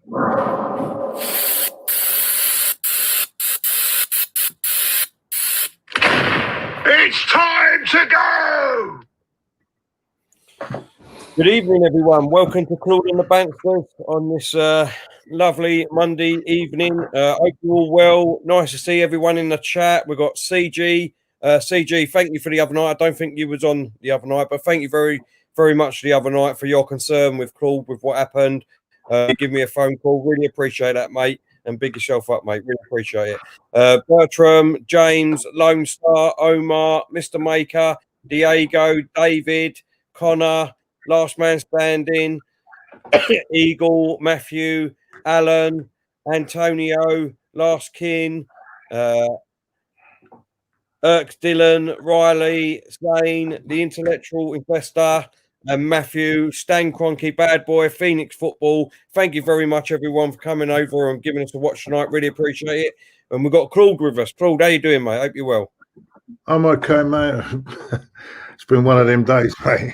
It's time to go! Good evening, everyone. Welcome to Claude and the Bansta on this lovely Monday evening. Hope you're all well. Nice to see everyone in the chat. We've got CG. CG, thank you for the other night. I don't think you was on the other night, but thank you very, very much the other night for your concern with Claude, with what happened. Give me a phone call. Really appreciate that, mate. And big yourself up, mate. Really appreciate it. Bertram, James, Lone Star, Omar, Mr. Maker, Diego, David, Connor, Last Man Standing, Eagle, Matthew, Alan, Antonio, Last Kin, Irk, Dylan, Riley, Zane, The Intellectual Investor, and Matthew, Stan Cronky, Bad Boy, Phoenix Football. Thank you very much, everyone, for coming over and giving us a watch tonight. Really appreciate it. And we've got Claude with us. Claude, how you doing, mate? Hope you're well. I'm okay, mate. It's been one of them days, mate.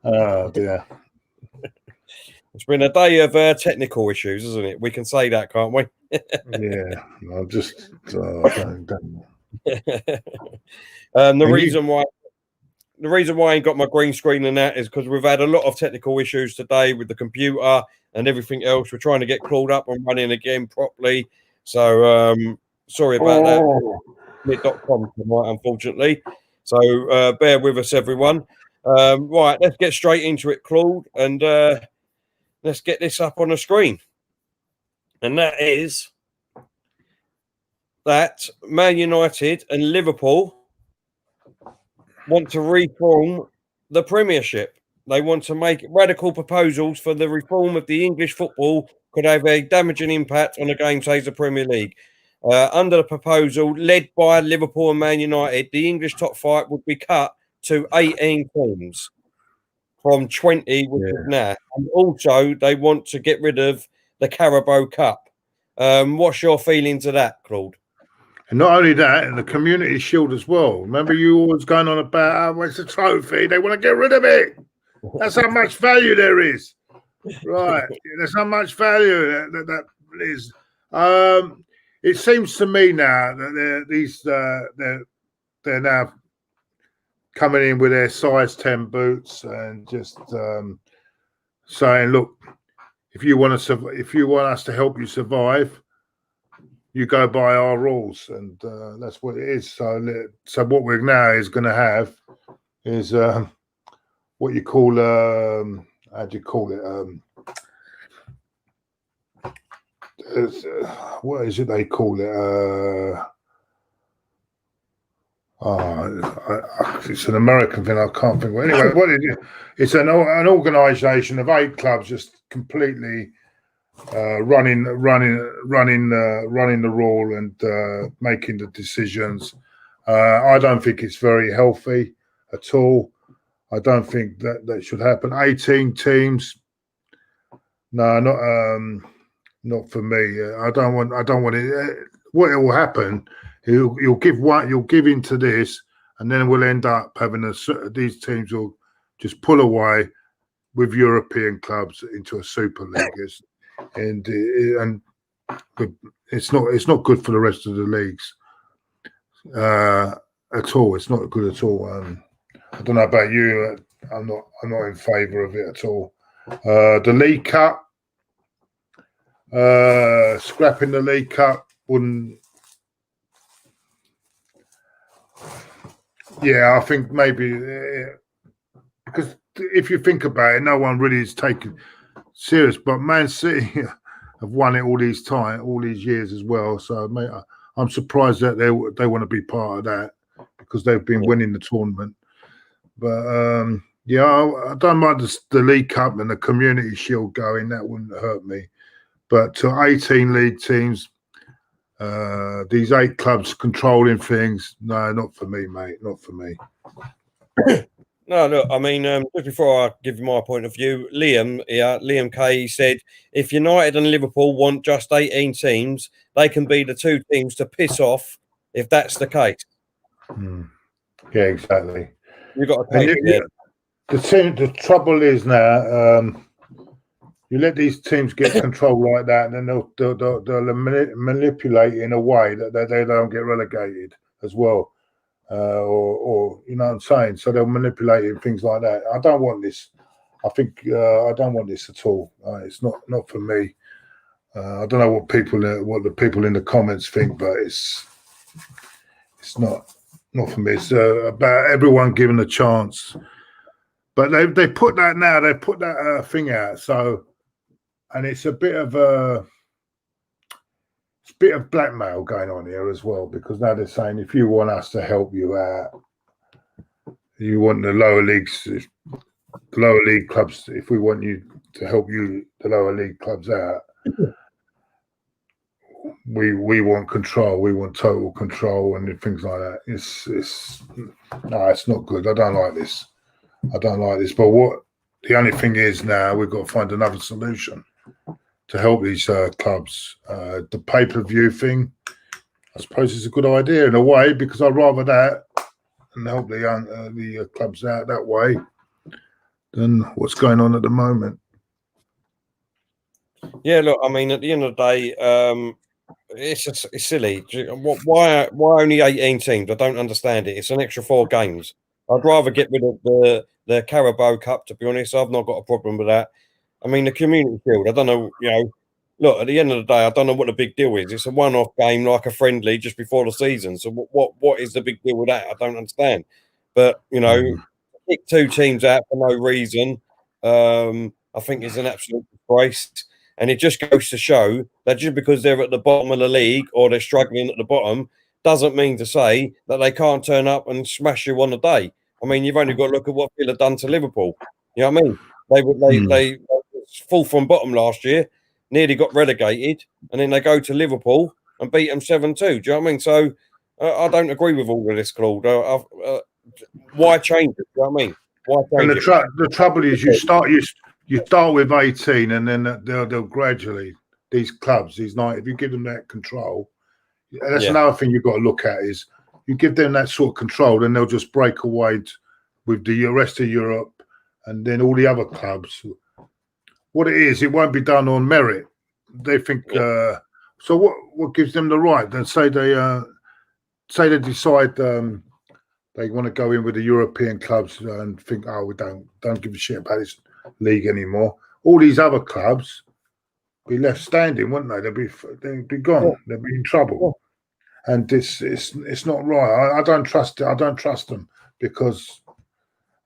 Oh, dear. It's been a day of technical issues, isn't it? We can say that, can't we? Yeah, I'm just don't. The reason why I ain't got my green screen and that is because we've had a lot of technical issues today with the computer and everything else. We're trying to get Claude up and running again properly. So sorry about that. .com tonight, unfortunately. So bear with us, everyone. Right, let's get straight into it, Claude, and let's get this up on the screen. And that is that Man United and Liverpool want to reform the Premiership. They want to make radical proposals for the reform of the English football could have a damaging impact on the game, says the Premier League. Under the proposal led by Liverpool and Man United, the English top flight would be cut to 18 teams from 20, which is now. And also, they want to get rid of the Carabao Cup. What's your feelings of that, Claude? And not only that, and the Community Shield as well. Remember, you always going on about what's the trophy? They want to get rid of it. That's how much value there is. Right. There's how much value that is. It seems to me now that they're now coming in with their size 10 boots and just saying, look, if you want us to help you survive, you go by our rules, and that's what it is. So what we're now is going to have is what you call how do you call it? What is it they call it? It's an American thing. I can't think of it. Anyway, what it is? It's an organisation of 8 clubs just completely running the rule and making the decisions. I don't think it's very healthy at all. I don't think that should happen. 18 teams. No, not for me. I don't want it. What will happen? You'll give into this, and then we'll end up having these teams will just pull away with European clubs into a Super League, and it's not good for the rest of the leagues at all. It's not good at all. I don't know about you. I'm not in favour of it at all. The League Cup, scrapping the League Cup wouldn't. Yeah, I think maybe because if you think about it, no one really is taking serious. But Man City have won it all these years as well. So mate, I'm surprised that they want to be part of that because they've been winning the tournament. But yeah, I don't mind the League Cup and the Community Shield going. That wouldn't hurt me. But to 18 league teams, these 8 clubs controlling things, no, not for me, mate. Not for me. No, look, I mean, just before I give you my point of view, Liam K said, if United and Liverpool want just 18 teams, they can be the 2 teams to piss off if that's the case. Yeah, exactly. You've got to take it. The trouble is now, You let these teams get control like that, and then they'll manipulate in a way that they don't get relegated as well, or you know what I'm saying. So they'll manipulate in things like that. I don't want this. I think I don't want this at all. It's not for me. I don't know what the people in the comments think, but it's not for me. It's about everyone given a chance. But they put that now. They put that thing out. So, and it's a bit of blackmail going on here as well, because now they're saying if you want us to help you out, you want the lower leagues, the lower league clubs. If we want you to help you, the lower league clubs out, we want control. We want total control and things like that. It's not good. I don't like this. But the only thing is now we've got to find another solution to help these clubs. The pay-per-view thing, I suppose, is a good idea in a way, because I'd rather that and help the clubs out that way than what's going on at the moment. Yeah, look, I mean, at the end of the day, it's silly. Why only 18 teams? I don't understand it. It's an extra 4 games. I'd rather get rid of the Carabao Cup, to be honest. I've not got a problem with that. I mean, the Community Shield, I don't know, look, at the end of the day, I don't know what the big deal is. It's a one-off game, like a friendly, just before the season. So what is the big deal with that? I don't understand. But, kick 2 teams out for no reason, I think is an absolute disgrace. And it just goes to show that just because they're at the bottom of the league or they're struggling at the bottom doesn't mean to say that they can't turn up and smash you on the day. I mean, you've only got to look at what Villa done to Liverpool. You know what I mean? They fall from bottom last year, nearly got relegated, and then they go to Liverpool and beat them 7-2. Do you know what I mean? So I don't agree with all of this, Claude. Why change it? Do you know what I mean? Why change it? The trouble is you start with 18, and then they'll gradually, these clubs, if you give them that control, that's another thing you've got to look at is you give them that sort of control, then they'll just break away with the rest of Europe and then all the other clubs. What it is, it won't be done on merit. They think so. What gives them the right? Then say they decide they want to go in with the European clubs and think, oh, we don't give a shit about this league anymore. All these other clubs be left standing, wouldn't they? They'd be gone. They'd be in trouble. And it's not right. I don't trust it. I don't trust them because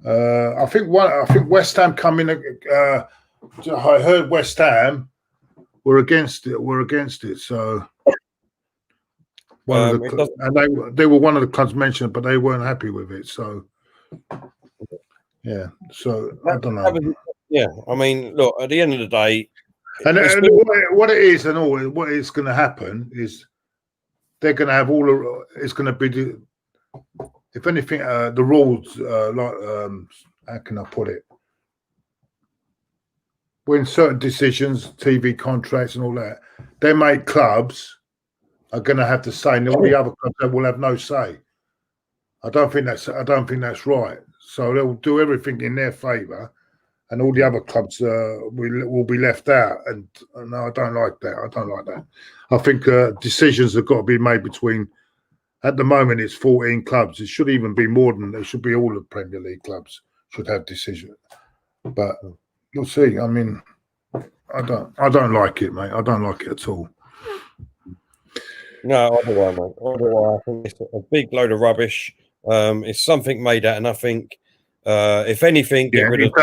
I think West Ham come in. I heard West Ham were against it. So they were one of the clubs mentioned, but they weren't happy with it. So yeah. So I don't know. Yeah, I mean, look, at the end of the day, and what it is, and all what is going to happen is they're going to have it's going to be if anything, the rules how can I put it? When certain decisions, TV contracts, and all that, they make clubs are going to have to say, and all the other clubs will have no say. I don't think that's right. So they'll do everything in their favour, and all the other clubs will be left out. And no, I don't like that. I think decisions have got to be made between. At the moment, it's 14 clubs. It should even be more than. It should be all the Premier League clubs should have decisions. But you'll see. I mean, I don't like it, mate. I don't like it at all. No, otherwise, mate. Otherwise, I think it's a big load of rubbish. It's something made out of nothing. If anything, get rid of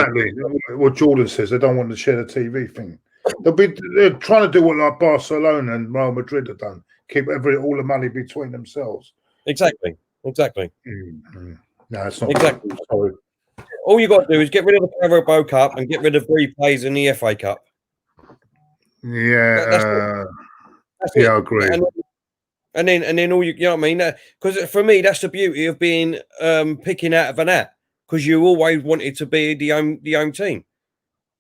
what Jordan says. They don't want to share the TV thing. They're trying to do what like Barcelona and Real Madrid have done. Keep all the money between themselves. Exactly. Mm-hmm. No, it's not exactly. Sorry. All you got to do is get rid of the Carabao Cup and get rid of replays in the FA Cup. Yeah, I agree. And then all you know what I mean? Because for me, that's the beauty of being picking out of an hat. Because you always wanted to be the home team.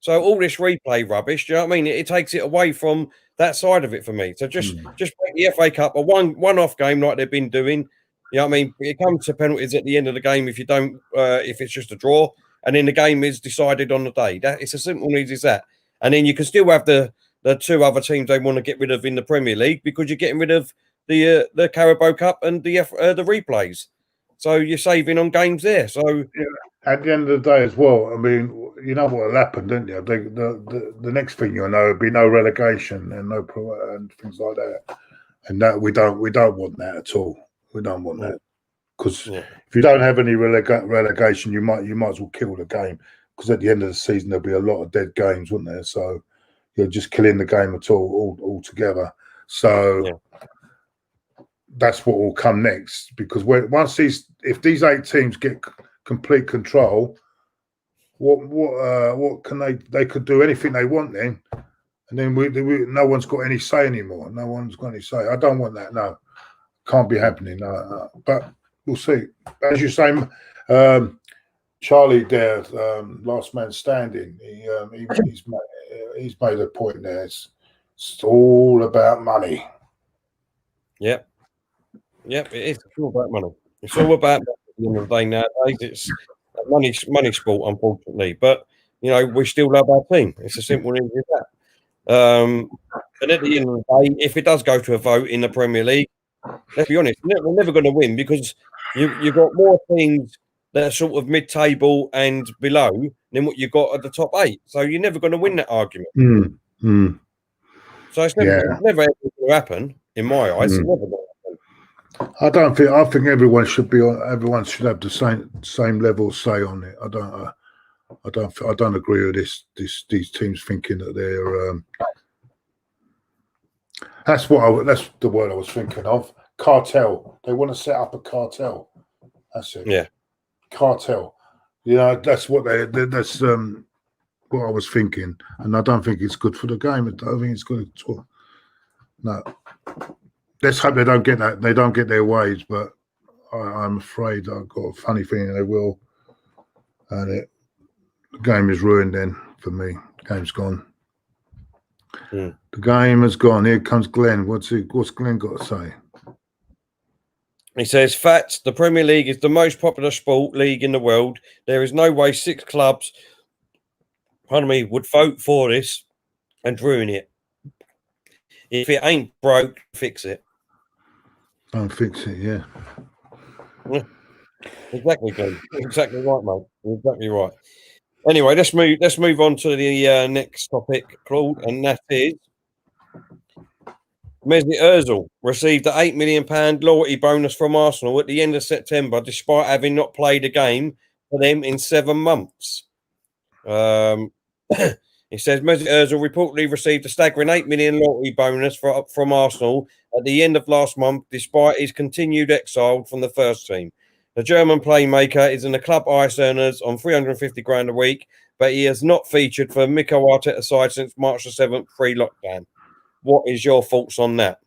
So all this replay rubbish, do you know what I mean? It takes it away from that side of it for me. So just make the FA Cup a one-off game like they've been doing. You know what I mean? It comes to penalties at the end of the game if you don't, if it's just a draw, and then the game is decided on the day. That it's as simple as that. And then you can still have the two other teams they want to get rid of in the Premier League because you're getting rid of the Carabao Cup and the replays. So you're saving on games there. So yeah, at the end of the day as well, I mean, you know what will happen, don't you? The next thing you'll know will be no relegation and and things like that. And that we don't want that at all. We don't want that because if you don't have any relegation, you might as well kill the game because at the end of the season there'll be a lot of dead games, wouldn't there? So you're just killing the game at all together. So that's what will come next because if these 8 teams get complete control, what can they could do anything they want then, and then we no one's got any say anymore. No one's got any say. I don't want that. No, can't be happening. But we'll see. As you say, Charlie there, last man standing. He's made a point there. It's all about money. Yep, it is. It's all about money. It's all about money at the end of the day nowadays. It's money sport, unfortunately. But we still love our team. It's as simple as that. And at the end of the day, if it does go to a vote in the Premier League, let's be honest, we're never going to win because you've got more teams that are sort of mid-table and below than what you've got at the top 8. So you're never going to win that argument. So it's never ever going to happen in my eyes. It's never going to happen. I think everyone should have the same level of say on it. I don't agree with these teams thinking that they're. That's the word I was thinking of. Cartel. They want to set up a cartel. That's it. Yeah. Cartel. That's what that's what I was thinking, and I don't think it's good for the game. I don't think it's good at all. No. Let's hope they don't get that. They don't get their ways, but I'm afraid I've got a funny feeling they will, and the game is ruined then for me. The game's gone. The game has gone. Here comes Glenn. What's Glenn got to say? He says, facts, the Premier League is the most popular sport league in the world. There is no way 6 clubs, would vote for this and ruin it. If it ain't broke, fix it. Don't fix it, yeah. Exactly, Glenn. Exactly right, mate. Exactly right. Anyway, let's move on to the next topic, Claude, and that is Mesut Ozil received an £8 million loyalty bonus from Arsenal at the end of September, despite having not played a game for them in 7 months. He says Mesut Ozil reportedly received a staggering £8 million loyalty bonus from Arsenal at the end of last month, despite his continued exile from the first team. The German playmaker is in the club ice earners on $350,000 a week, but he has not featured for Mikel Arteta's side since March the 7th pre-lockdown. What is your thoughts on that?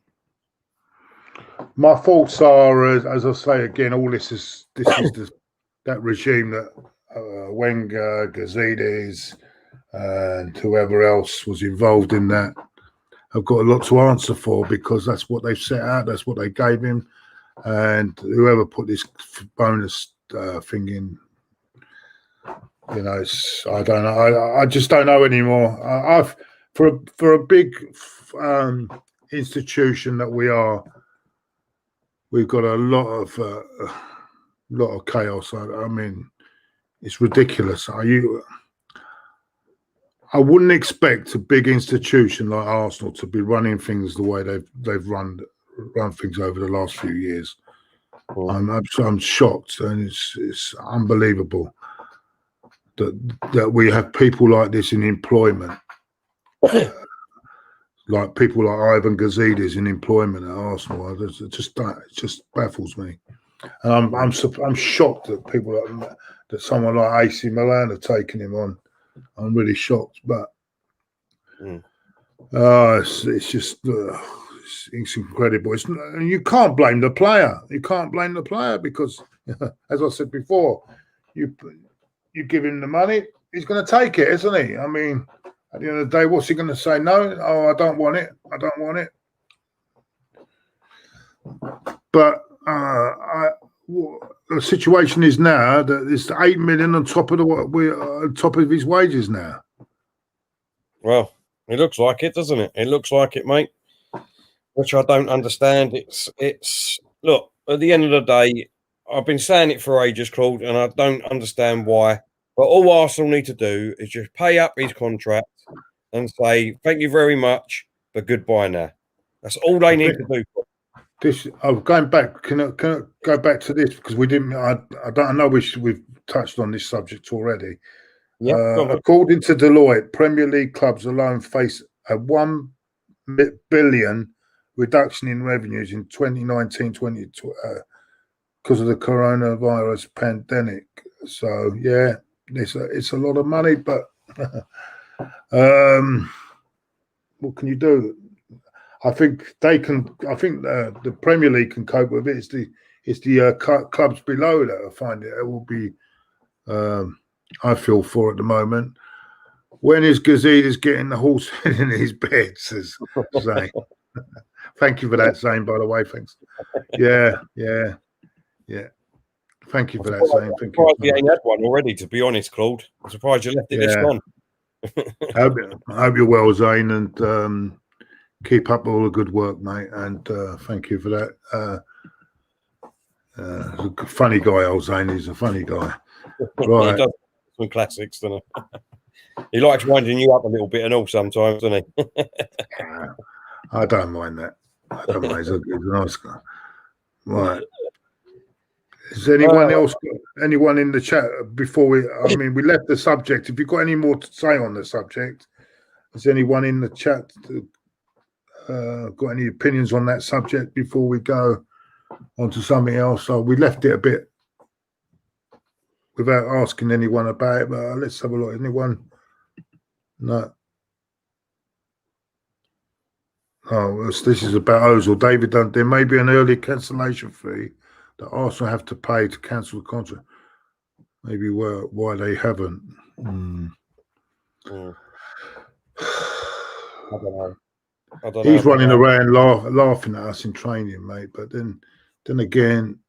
My thoughts are, as I say again, all this is that regime that Wenger, Gazidis, and whoever else was involved in that have got a lot to answer for because that's what they've set out, that's what they gave him, and whoever put this bonus thing in, I don't know. I just don't know anymore. For a big institution that we are, we've got a lot of chaos. I mean, it's ridiculous. I wouldn't expect a big institution like Arsenal to be running things the way they've run things over the last few years. I'm shocked, and it's unbelievable that we have people like this in employment, like people like Ivan Gazidis in employment at Arsenal. It just baffles me, and I'm shocked that that someone like AC Milan are taking him on. I'm really shocked, but it's just it's incredible. And you can't blame the player. You can't blame the player because, as I said before, you give him the money, he's going to take it, isn't he? I mean, at the end of the day, what's he going to say? No, I don't want it. I don't want it. But the situation is now that it's 8 million on top of his wages now. Well, it looks like it, doesn't it? It looks like it, mate. Which I don't understand. It's look, at the end of the day, I've been saying it for ages, Claude, and I don't understand why. But all Arsenal need to do is just pay up his contract and say thank you very much, but goodbye now. That's all they need to do. This, going back. Can I go back to this because we didn't? I don't. I know we've touched on this subject already. Yeah. According to Deloitte, Premier League clubs alone face a 1 billion reduction in revenues in 2019-20 because of the coronavirus pandemic. So yeah, it's a lot of money, but what can you do? I think they can. I think the Premier League can cope with it. It's the clubs below that I find it will be. I feel for at the moment. When is Gazidis getting the horse in his bed? Says Zane. Thank you for that, Zane. By the way, thanks. Yeah. Thank you for that, Zane. I'm surprised you ain't had one already. To be honest, Claude, I'm surprised you left it this long. I hope you're well, Zane, and keep up all the good work, mate. And thank you for that. A funny guy, old Zane. He's a funny guy. Right. He does some classics, doesn't he? He likes winding you up a little bit and all sometimes, doesn't he? I don't mind that. I don't mind. He's a nice guy. Right. Is anyone else? Anyone in the chat before we? I mean, we left the subject. If you've got any more to say on the subject, is anyone in the chat got any opinions on that subject before we go on to something else? So we left it a bit without asking anyone about it. But let's have a look. Anyone? No. Oh, this is about Ozil. David, there may be an early cancellation fee that Arsenal have to pay to cancel the contract. Maybe why they haven't. I don't know. He's running around laughing at us in training, mate. But then again,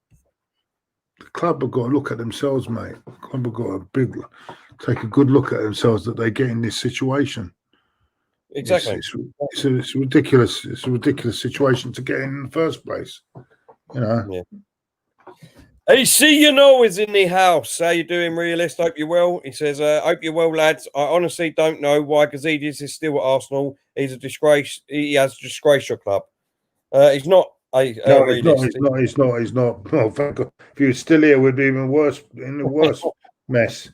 the club have got to look at themselves, mate. The club have got to take a good look at themselves that they get in this situation. Exactly. It's ridiculous. It's a ridiculous situation to get in the first place. You know. Yeah. AC, is in the house. How you doing, Realist? Hope you're well. He says, hope you're well, lads. I honestly don't know why Gazidis is still at Arsenal. He's a disgrace. He has disgraced your club. He's not a realist. He's not. Oh, thank God. If he was still here, we'd be even worse, in the worst mess.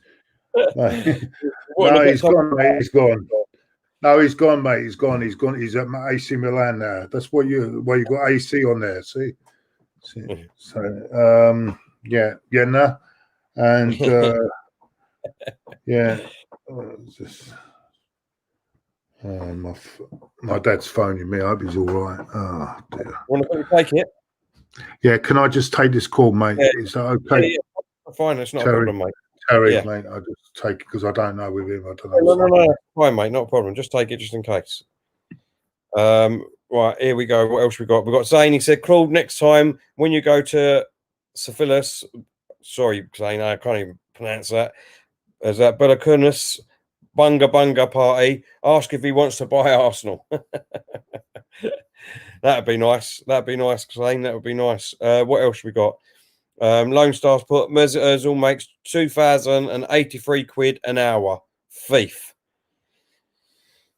No, he's gone, mate. He's gone. No, he's gone, mate. He's gone. He's at AC Milan now. That's what you got AC on there. See? So yeah, no, and yeah, my dad's phoning me. I hope he's all right. Oh dear. Want to take it? Yeah, can I just take this call, mate? Yeah. Is that okay? Yeah. Fine, it's not a problem, mate. Terry, mate, I just take it because I don't know with him. I don't know. No, fine, mate, not a problem. Just take it just in case. Right, here we go. What else we got? We've got Zane. He said, Claude, next time when you go to Syphilis, sorry, Zane, I can't even pronounce that. Is that Belakunus Bunga party? Ask if he wants to buy Arsenal. That'd be nice. That'd be nice, Zane. That would be nice. What else we got? Lone Stars put Mesut Ozil makes 2,083 quid an hour. Thief.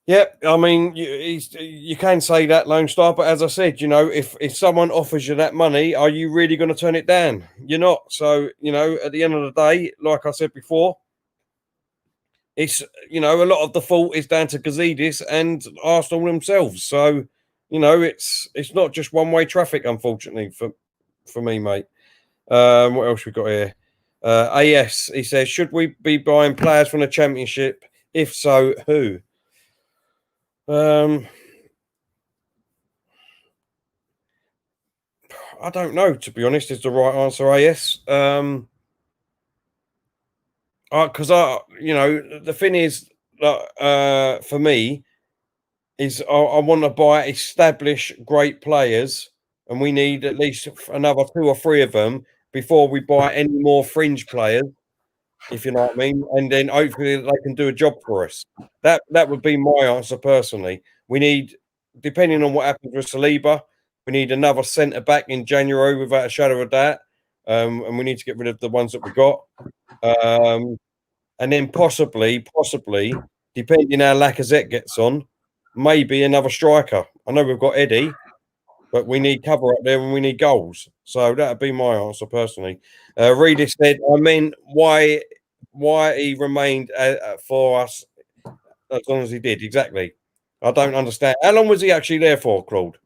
Yep, I mean, you can say that, Lone Star, but as I said, if someone offers you that money, are you really going to turn it down? You're not. So, at the end of the day, like I said before, it's, a lot of the fault is down to Gazidis and Arsenal themselves. So, it's not just one-way traffic, unfortunately, for me, mate. What else we got here? AS, he says, should we be buying players from the Championship? If so, who? I don't know, to be honest, is the right answer, AS. Because the thing is, for me, is I want to buy established great players, and we need at least another 2 or 3 of them before we buy any more fringe players. if you know what I mean, and then hopefully they can do a job for us. That would be my answer personally. We need, depending on what happens with Saliba, we need another centre back in January without a shadow of a doubt, and we need to get rid of the ones that we got, and then possibly, depending how Lacazette gets on, maybe another striker. I know we've got Eddie, but we need cover up there and we need goals. So that would be my answer personally. Reader said, I mean, why he remained for us as long as he did. Exactly. I don't understand. How long was he actually there for, Claude?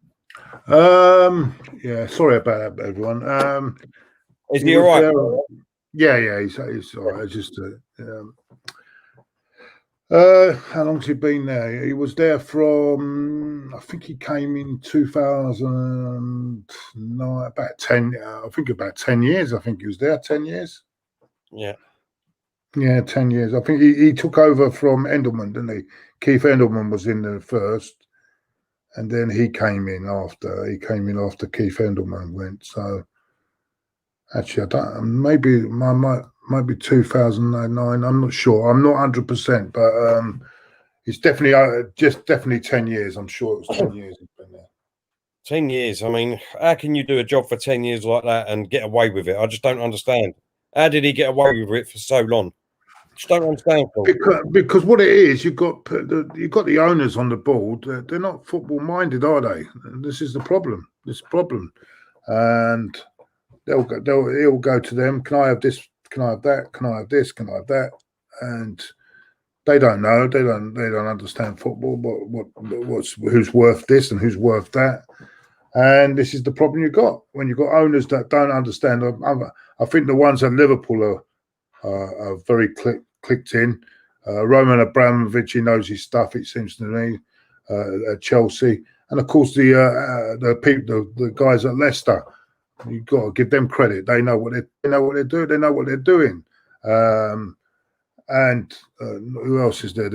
Yeah, sorry about that, everyone. Is he all right? Yeah, he's all right. It's just how long's he been there? He was there from, I think he came in 2009, about 10. I think about 10 years. I think he was there 10 years. Yeah, 10 years. I think he took over from Endelman, didn't he? Keith Endelman was in there first, and then he came in after. He came in after Keith Endelman went. So actually, I don't. Maybe might be 2009. I'm not sure. I'm not 100%, but it's definitely definitely 10 years. I'm sure it was 10 years he's been there. 10 years. I mean, how can you do a job for 10 years like that and get away with it? I just don't understand. How did he get away with it for so long? Just don't understand. Because what it is, you've got the owners on the board. They're not football minded, are they? This is the problem. And he'll go to them. Can I have this? Can I have that? Can I have this? Can I have that? And they don't know. They don't understand football. Who's worth this and who's worth that? And this is the problem you got when you've got owners that don't understand. I think the ones at Liverpool are very clicked in. Roman Abramovich, he knows his stuff. It seems to me. At Chelsea, and of course the guys at Leicester. You've got to give them credit. They know what they do. They know what they're doing. And who else is there?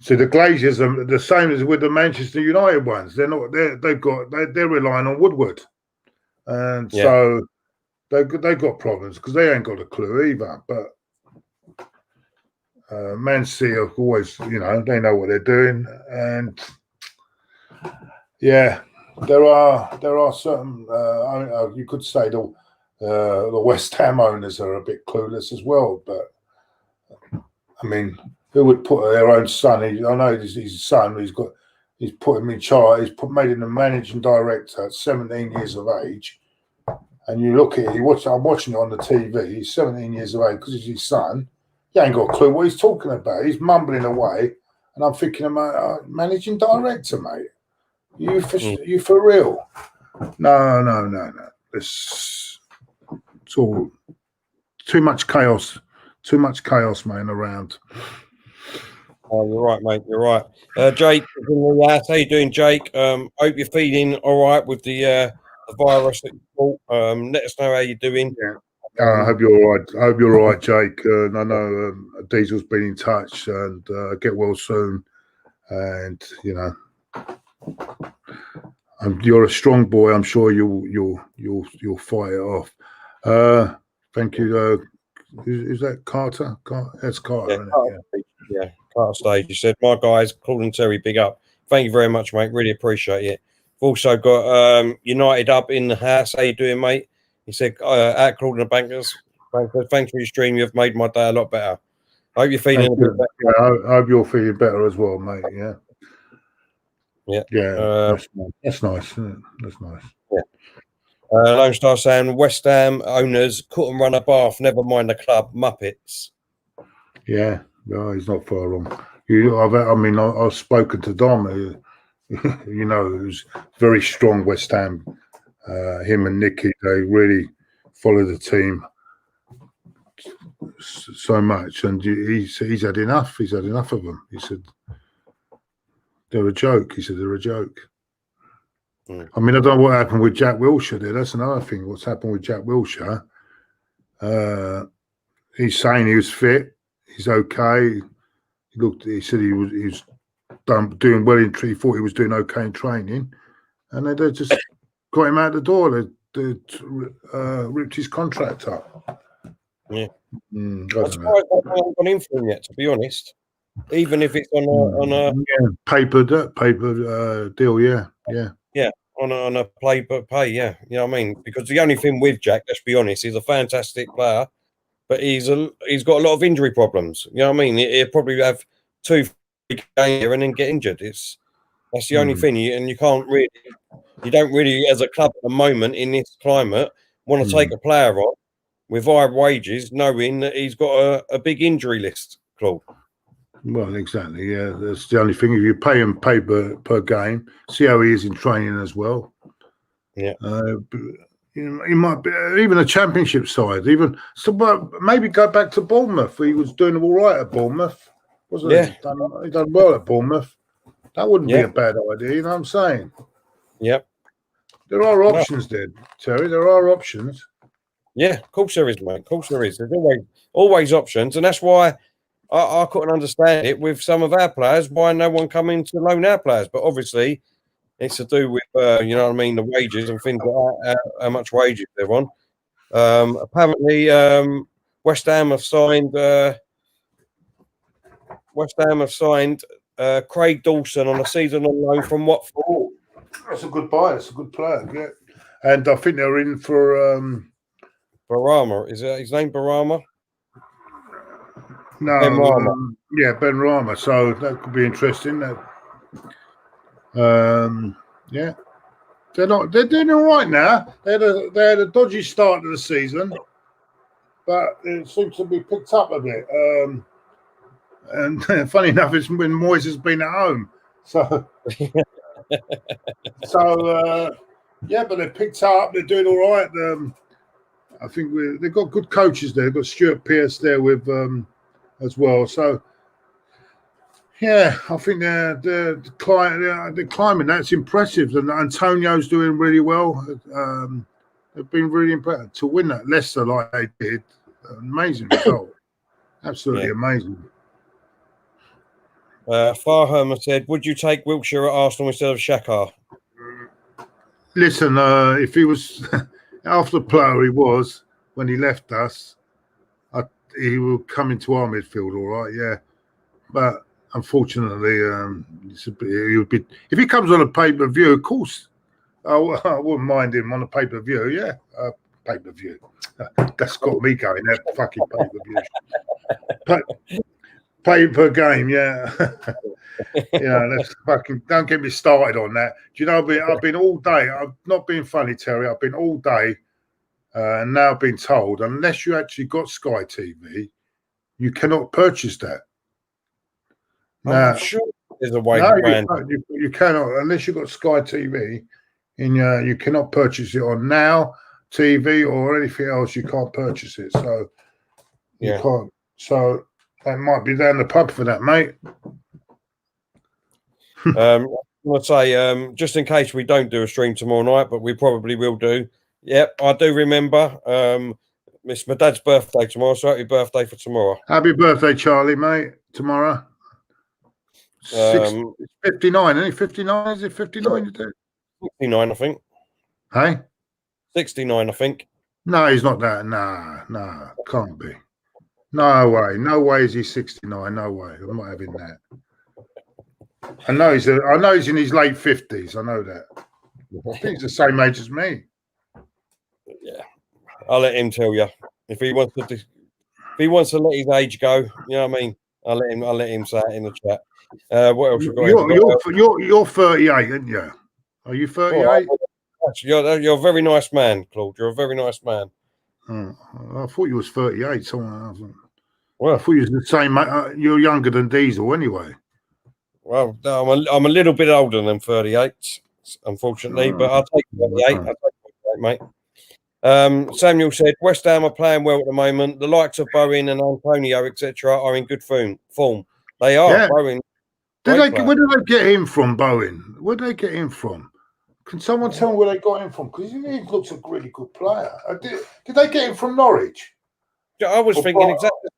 So the Glazers are the same as with the Manchester United ones. They're relying on Woodward, and so they've got problems because they ain't got a clue either. But Man City are always, they know what they're doing, and yeah. There are certain you could say the West Ham owners are a bit clueless as well, but I mean, who would put their own son? I know his son. He's put him in charge. Made him a managing director at 17 years of age, and you look at it. I'm watching it on the TV. He's 17 years of age because he's his son. He ain't got a clue what he's talking about. He's mumbling away, and I'm thinking about managing director, mate. You for real? No. It's all too much chaos. Too much chaos, man, around. Oh, you're right, mate. You're right. Jake, how you doing, Jake? Hope you're feeling all right with the virus that you caught. Let us know how you're doing. Yeah. I hope you're all right. I hope you're all right, Jake. I know Diesel's been in touch, and get well soon. And you're a strong boy. I'm sure you'll fight it off. Thank you. Is that Carter? That's Carter. Yeah, Carter, yeah, Carter Stage. You said, my guys, Claude and Terry, big up. Thank you very much, mate. Really appreciate it. We've also got United up in the house. How you doing, mate? He said, at Claude and the Bankers. Thanks for your stream. You've made my day a lot better. I hope you're feeling a bit better. Yeah, I hope you're feeling better as well, mate. Yeah. That's nice. That's nice. Yeah. Lone Star saying West Ham owners couldn't run a bath, never mind the club Muppets. Yeah, no, he's not far wrong. I've spoken to Dom, who's very strong West Ham. Him and Nicky, they really follow the team so much, and he's had enough. He's had enough of them. He said they're a joke. I mean, I don't know what happened with Jack Wilshere there. That's another thing. What's happened with Jack Wilshere? He's saying he was fit. He's okay. He said he was doing well in. He thought he was doing okay in training, and they just got him out the door. They ripped his contract up. Yeah. I'm I'm surprised they haven't gone in for him yet, to be honest. Even if it's on a paper deal, yeah. on a play but pay, yeah. You know what I mean? Because the only thing with Jack, let's be honest, he's a fantastic player, but he's got a lot of injury problems. You know what I mean? He'll probably have 2 games here and then get injured. That's the only thing, and you don't really, as a club at the moment in this climate, want to take a player on with high wages, knowing that he's got a big injury list, Claude. Well, exactly. Yeah, that's the only thing. If you pay him per game, see how he is in training as well. Yeah. He might be even a championship side. But maybe go back to Bournemouth. He was doing all right at Bournemouth, wasn't he? He done well at Bournemouth. That wouldn't be a bad idea. You know what I'm saying? Yep. There are options there, Terry. There are options. Yeah, of course there is, mate. Of course there is. There's always options, and that's why I couldn't understand it with some of our players. Why no one come in to loan our players? But obviously, it's to do with you know what I mean, the wages and things like that, how much wages they're on. Apparently, West Ham have signed Craig Dawson on a season on loan from Watford. Oh, that's a good buy. That's a good player. Yeah, and I think they're in for Barama. Is that his name? Barama? No, Ben Rama. Ben Rama. So that could be interesting. Yeah, they're doing all right now. They had a dodgy start to the season, but it seems to be picked up a bit. And funny enough, it's when Moyes has been at home. So, yeah, but they've picked up. They're doing all right. I think they've got good coaches there. They've got Stuart Pearce there with as well. So, yeah, I think they're climbing. That's impressive. And Antonio's doing really well. They've been really impressive to win that Leicester like they did. Amazing result. Absolutely amazing. Farham said, "Would you take Wilshere at Arsenal instead of Xhaka?" Listen, if he was after the player he was when he left us, he will come into our midfield, all right, yeah. But unfortunately, he would be if he comes on a pay-per-view. Of course, I wouldn't mind him on a pay-per-view. Yeah, pay-per-view. That's got me going. That fucking pay-per-view. Pay per game, yeah. That's fucking. Don't get me started on that. Do you know? I've been all day. I've not been funny, Terry. I've been all day, and now I've been told unless you actually got Sky TV, you cannot purchase that. Now, I'm sure there's a way. You cannot unless you've got Sky TV, and you cannot purchase it on Now TV or anything else. You can't purchase it, so you can't. So. That might be down the pub for that, mate. I want to say, just in case we don't do a stream tomorrow night, but we probably will do. Yep, I do remember. It's my dad's birthday tomorrow, so happy birthday for tomorrow. Happy birthday, Charlie, mate. Tomorrow. 59, isn't it? 59? Is it 59? 69, I think. Hey? 69, I think. No, he's not that. No, can't be. No way. No way is he 69. No way. I'm not having that. I know he's in his late 50s. I know that. I think he's the same age as me. Yeah. I'll let him tell you. If he wants to let his age go, you know what I mean? I'll let him say it in the chat. What else we got? You're 38, aren't you? Are you 38? You're a very nice man, Claude. You're a very nice man. I thought you was 38. Well, I thought you was the same. You're younger than Diesel, anyway. Well, I'm a little bit older than 38, unfortunately, but I'll take 38. I'll take 38, mate. Samuel said West Ham are playing well at the moment. The likes of Bowen and Antonio, etc., are in good form. They are. Yeah. Bowen. Where did they get him from, Bowen? Where did they get him from? Can someone tell me where they got him from? Because he looks a really good player. Did they get him from Norwich? I was thinking exactly.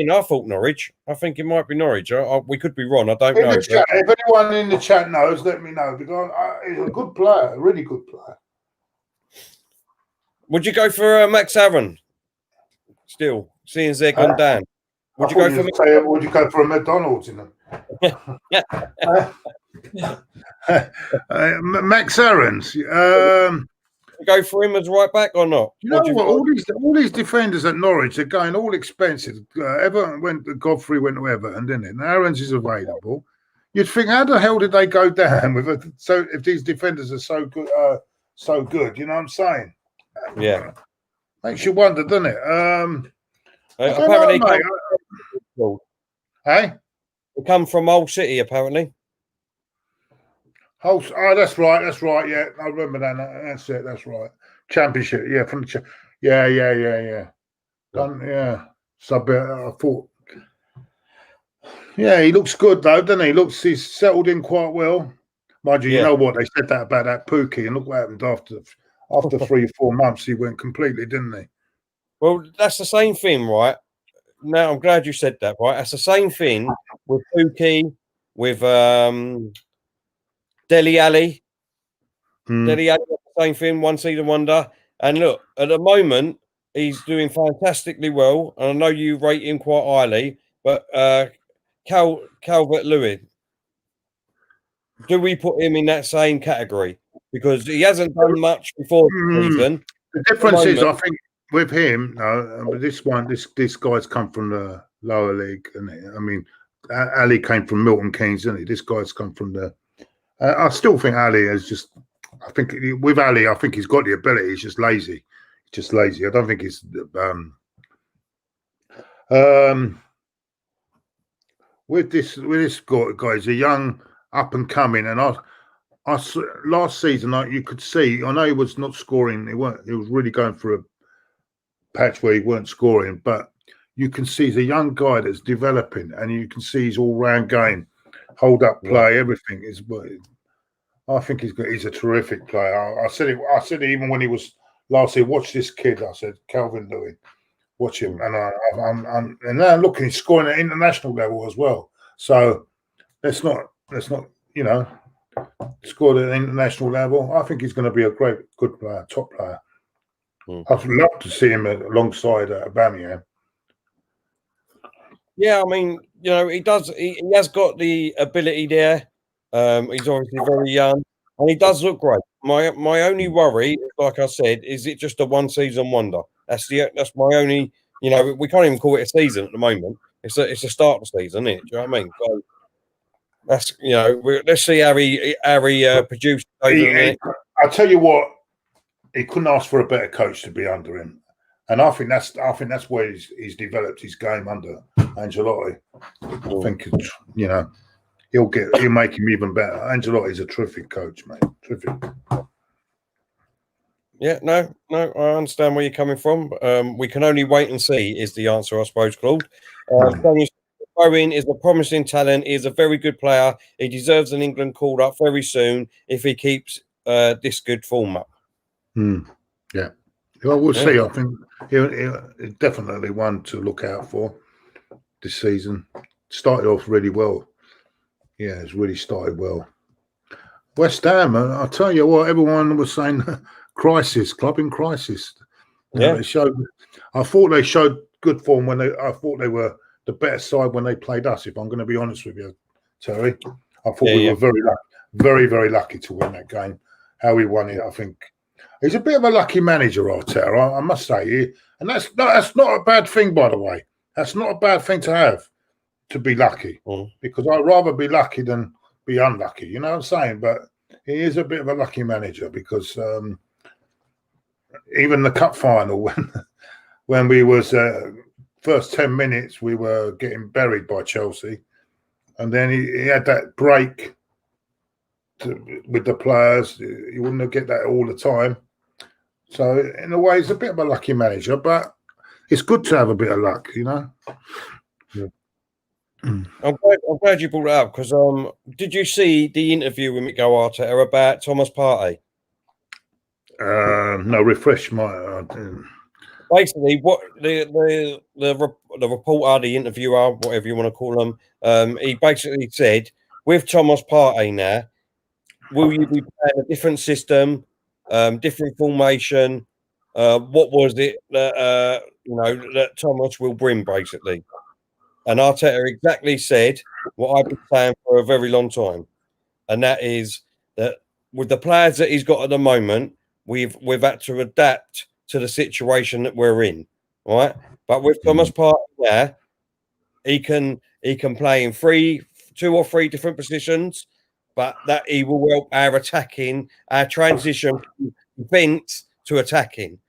I thought Norwich. I think it might be Norwich. We could be wrong. I don't know. If anyone in the chat knows, let me know, because he's a good player, a really good player. Would you go for Max Aaron? Still, seeing as they're gone down. Would you go for a McDonald's in them? Max Aarons. Go for him as right back or not? You know what? All these defenders at Norwich are going all expensive. Godfrey went to Everton, didn't it? And Aarons is available. You'd think, how the hell did they go down with it? So if these defenders are so good, you know what I'm saying? Yeah, makes you wonder, doesn't it? Apparently, hey, they come from Hull City. Apparently, Oh, that's right. Yeah, I remember that. That's it. That's right. Championship. Yeah, from the yeah. Done. Yeah. So I thought. Yeah, he looks good though, doesn't he? He's settled in quite well. Mind you, you know what they said that about that Pookie, and look what happened after 3 or 4 months. He went completely, didn't he? Well, that's the same thing, right? Now I'm glad you said that, right? That's the same thing with Pookie, with Dele Alli. Dele Alli, same thing, one season wonder. And look, at the moment, he's doing fantastically well. And I know you rate him quite highly, but Calvert-Lewin, do we put him in that same category? Because he hasn't done much before the season. The difference is, I think, with him, this guy's come from the lower league, and I mean, Ali came from Milton Keynes, didn't he? This guy's come from the. I still think Ali is just. I think with Ali, I think he's got the ability. He's just lazy. I don't think he's. With this guy, he's a young up and coming, and last season, you could see. I know he was not scoring. He was really going for a patch where he weren't scoring, but you can see he's a young guy that's developing, and you can see his all-round game, hold up play, everything is. I think he's a terrific player. I said it even when he was last year. Watch this kid. I said Calvin Lewin. Watch him, and and now looking, he's scoring at international level as well. So let's not scored at an international level. I think he's going to be a good player, top player. I'd love to see him alongside Aubameyang. Yeah, I mean, he does. He has got the ability there. He's obviously very young, and he does look great. My only worry, like I said, is it just a one season wonder? That's my only. We can't even call it a season at the moment. It's a start of the season, isn't it? Do you know what I mean? So that's let's see how he produces. I'll tell you what, he couldn't ask for a better coach to be under him, and I think that's where he's developed his game under Ancelotti. I think he'll make him even better. Ancelotti's a terrific coach, mate. Terrific. Yeah, no, I understand where you're coming from. We can only wait and see is the answer, I suppose, Claude. Owen is a promising talent. He is a very good player. He deserves an England call up very soon if he keeps this good form up. Yeah. Well, we'll see. I think he's definitely one to look out for this season. Started off really well. Yeah, it's really started well. West Ham, I'll tell you what, everyone was saying club in crisis. Yeah. I thought they showed good form I thought they were the better side when they played us, if I'm going to be honest with you, Terry. I thought we were very, very lucky to win that game. How we won it, I think. He's a bit of a lucky manager, Arteta, I must say. And that's not a bad thing, by the way. That's not a bad thing to have, to be lucky. Because I'd rather be lucky than be unlucky. You know what I'm saying? But he is a bit of a lucky manager because even the cup final, when we was first 10 minutes, we were getting buried by Chelsea. And then he had that break with the players. You wouldn't get that all the time. So in a way, he's a bit of a lucky manager, but it's good to have a bit of luck, Yeah. I'm glad you brought it up because did you see the interview with Miguel Arteta about Thomas Partey? No, refresh my. Basically, what the reporter, the interviewer, whatever you want to call him, he basically said, with Thomas Partey now, will you be playing a different system, different formation, what was it that that Thomas will bring, basically. And Arteta exactly said what I've been saying for a very long time, and that is that with the players that he's got at the moment, we've had to adapt to the situation that we're in, right? But with Thomas Partey there, he can play in two or three different positions, but that he will help our transition from defence to attacking.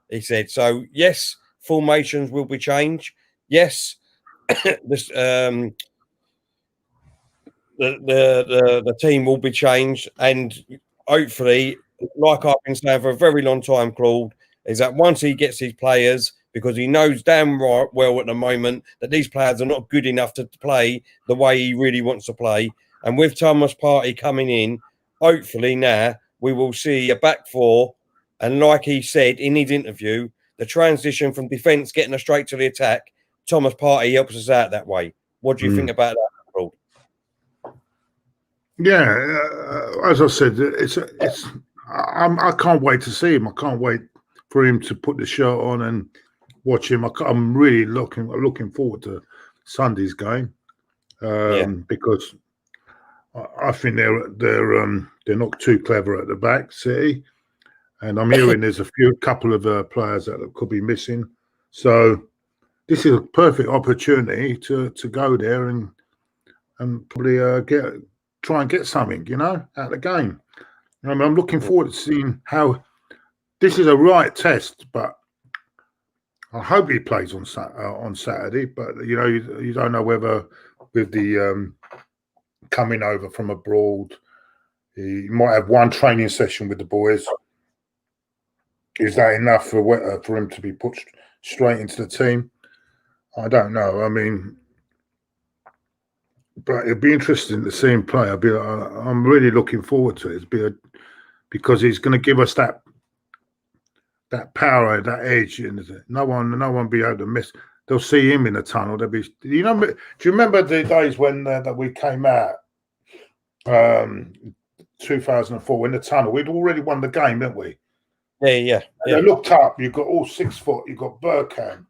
He said so. Yes, formations will be changed. Yes, this the team will be changed, and hopefully, like I've been saying for a very long time, Claude, is that once he gets his players, because he knows damn right well at the moment that these players are not good enough to play the way he really wants to play, and with Thomas Partey coming in, hopefully now we will see a back four, and like he said in his interview, the transition from defence getting us straight to the attack, Thomas Partey helps us out that way. What do you think about that, Claude? Yeah, as I said, I can't wait to see him. I can't wait for him to put the shirt on and watch him. I'm really looking forward to Sunday's game because I think they're not too clever at the back, City, and I'm hearing there's a couple of players that could be missing. So this is a perfect opportunity to go there and probably try and get something, out of the game. I mean, I'm looking forward to seeing how this is a right test, but I hope he plays on Saturday. But you don't know whether with the coming over from abroad, he might have one training session with the boys. Is that enough for him to be put straight into the team? I don't know. I mean, but it'd be interesting to see him play. I'm really looking forward to it. Because he's going to give us that power, that edge, and no one be able to miss. They'll see him in the tunnel. They'll be, do you remember the days when that we came out, 2004 in the tunnel? We'd already won the game, didn't we? Yeah. They looked up. You've got all 6 foot. You've got Burkham,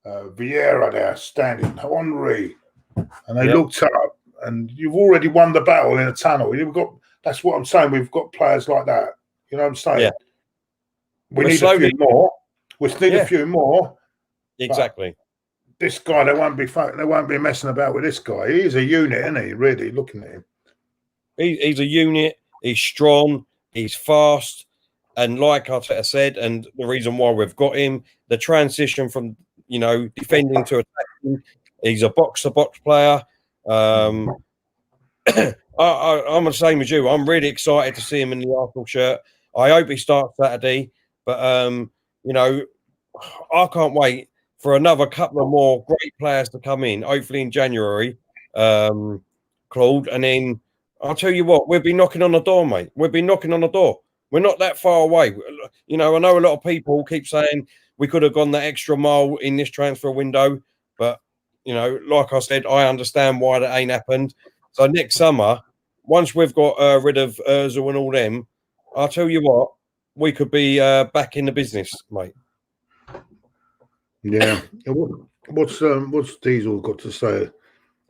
Vieira there standing, Henry. And they looked up, and you've already won the battle in a tunnel. That's what I'm saying. We've got players like that. You know what I'm saying? Yeah. We need a few more. We need a few more. Exactly. This guy, they won't be messing about with this guy. He's a unit, isn't he? Really, looking at him. He's a unit. He's strong. He's fast. And like Arteta said, and the reason why we've got him, the transition from defending to attacking. He's a box-to-box player. I'm the same as you. I'm really excited to see him in the Arsenal shirt. I hope he starts Saturday. But, I can't wait for another couple of more great players to come in, hopefully in January, Claude. And then I'll tell you what, we'll be knocking on the door, mate. We'll be knocking on the door. We're not that far away. I know a lot of people keep saying we could have gone that extra mile in this transfer window. But like I said, I understand why that ain't happened. So next summer, once we've got rid of Ozil and all them, I'll tell you what, we could be back in the business, mate. Yeah. What's Diesel got to say?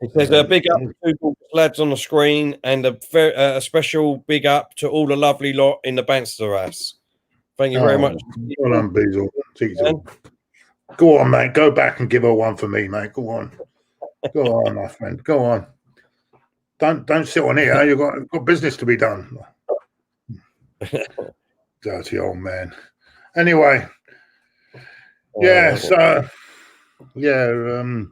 It says a big up to the lads on the screen, and a special big up to all the lovely lot in the Bansta house. Thank you very much. Well done, Diesel. Go on, mate. Go back and give her one for me, mate. Go on. Go on, my friend. Go on. Don't sit on here. You've got business to be done. Dirty old man. Anyway. Yeah, so let's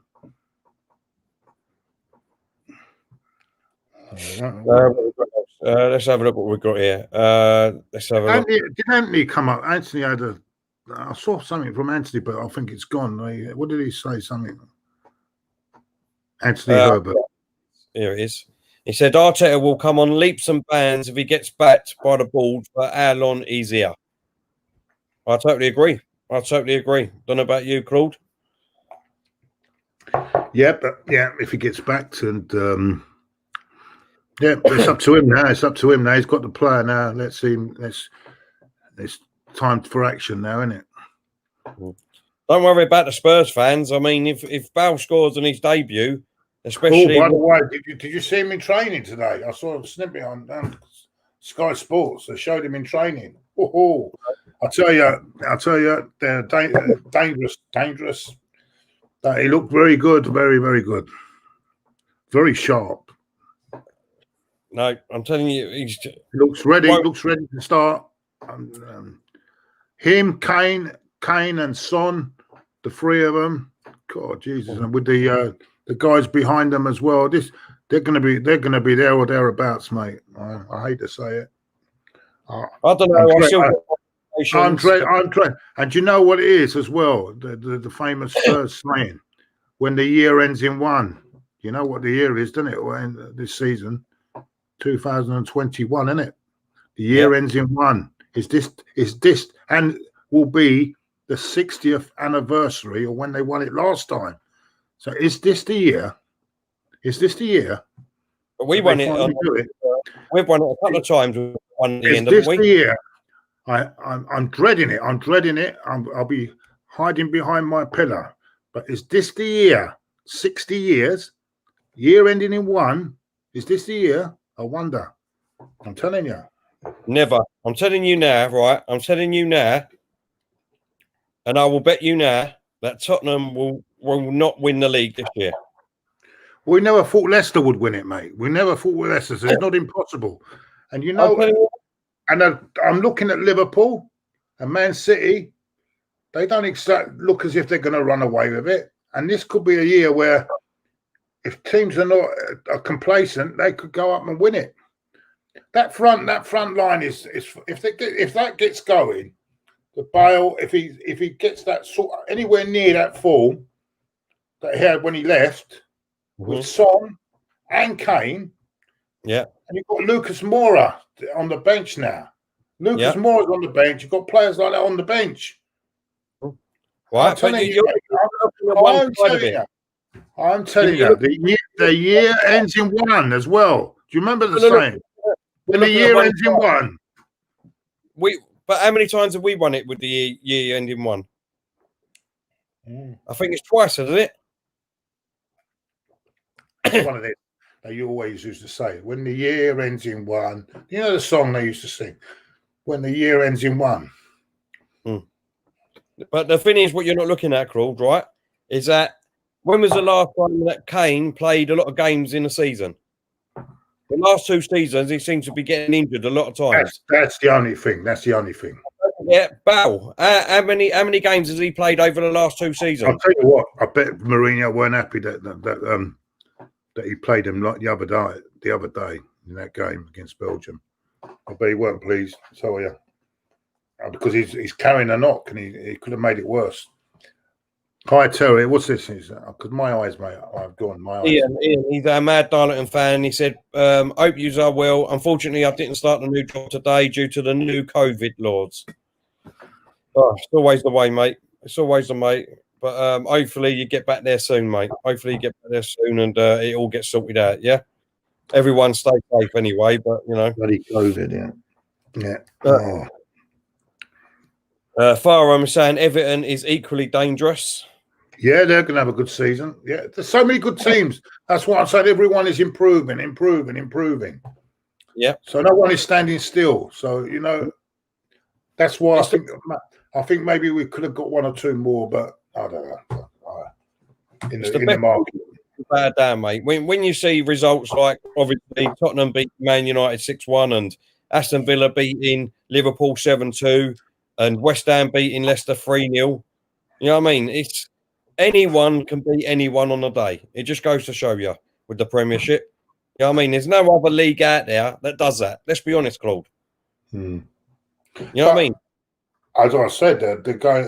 have a look what we've got here. Let's have a look. Did Anthony come up? Anthony had I saw something from Anthony, but I think it's gone. What did he say? Something. Anthony Herbert. Here it is. He said Arteta will come on leaps and bounds if he gets backed by the ball for how long he's here. I totally agree. Don't know about you, Claude. Yeah, if he gets backed and it's up to him now. He's got the player now. Let's see him. It's time for action now, isn't it? Don't worry about the Spurs fans. I mean, if Bale scores on his debut, especially. Oh, by the way, did you see him in training today? I saw a snippet on Sky Sports. They showed him in training. Oh, I tell you, they're dangerous. He looked very good, very, very good, very sharp. No, I'm telling you, he looks ready. Looks ready to start. Him, Kane, and Son, the three of them. God, Jesus, and with the guys behind them as well. They're going to be there or thereabouts, mate. I hate to say it. I don't know. I'm dread. And you know what it is as well? The famous Spurs saying, when the year ends in one. You know what the year is, doesn't it? When this season, 2021, isn't it? The year ends in one. Is this, and will be the 60th anniversary of when they won it last time. So is this the year? Is this the year? But we won it. We've won it a couple of times. At the end of the week. The year? I'm dreading it. I'll be hiding behind my pillar. But is this the year? 60 years, year ending in one. Is this the year? I wonder. I'm telling you. Never. I'm telling you now, right? I'm telling you now, and I will bet you now that Tottenham will not win the league this year. We never thought Leicester would win it, mate. We never thought Leicester. So it's not impossible. And you know, I'm looking at Liverpool and Man City. They don't look as if they're going to run away with it. And this could be a year where, if teams are not complacent, they could go up and win it. That front line is if that gets going, the Bale, if he gets that anywhere near that form that he had when he left, with Son and Kane, and you've got Lucas Moura on the bench now. Lucas Moura's on the bench. You've got players like that on the bench. Right, I'm telling you, the year ends in one as well. Do you remember the saying? When the year ends in one. But how many times have we won it with the year ending one? I think it's twice, isn't it? One of them that you always used to say. When the year ends in one. You know the song they used to sing? When the year ends in one. But the thing is, what you're not looking at, Claude, right, is that when was the last time that Kane played a lot of games in a season? The last 2 seasons, he seems to be getting injured a lot of times. That's the only thing. Yeah, Bale. How many games has he played over the last 2 seasons? I'll tell you what. I bet Mourinho weren't happy that he played him like the other day in that game against Belgium. I bet he weren't pleased. So yeah, because he's carrying a knock and he could have made it worse. Hi Terry, what's this? Because my eyes, mate, I've gone. My eyes. Ian, he's a mad Darlington fan. He said, "Hope you are well. Unfortunately, I didn't start the new job today due to the new COVID laws." Oh, it's always the way, mate. It's always the way. But hopefully you get back there soon, mate. Hopefully you get back there soon and it all gets sorted out. Yeah. Everyone stay safe anyway. But you know, bloody COVID, yeah. Farham is saying Everton is equally dangerous. Yeah, they're going to have a good season. Yeah, there's so many good teams. That's what I'm saying. Everyone is improving. Yeah. So no one is standing still. So you know, that's why I think maybe we could have got 1 or 2 more, but I don't know. In the market. Damn, mate. When you see results like obviously Tottenham beat Man United 6-1 and Aston Villa beating Liverpool 7-2 and West Ham beating Leicester 3-0, you know what I mean? It's anyone can beat anyone on a day. It just goes to show you with the Premiership. You know what I mean? There's no other league out there that does that. Let's be honest, Claude. You know what I mean? As I said, the guy,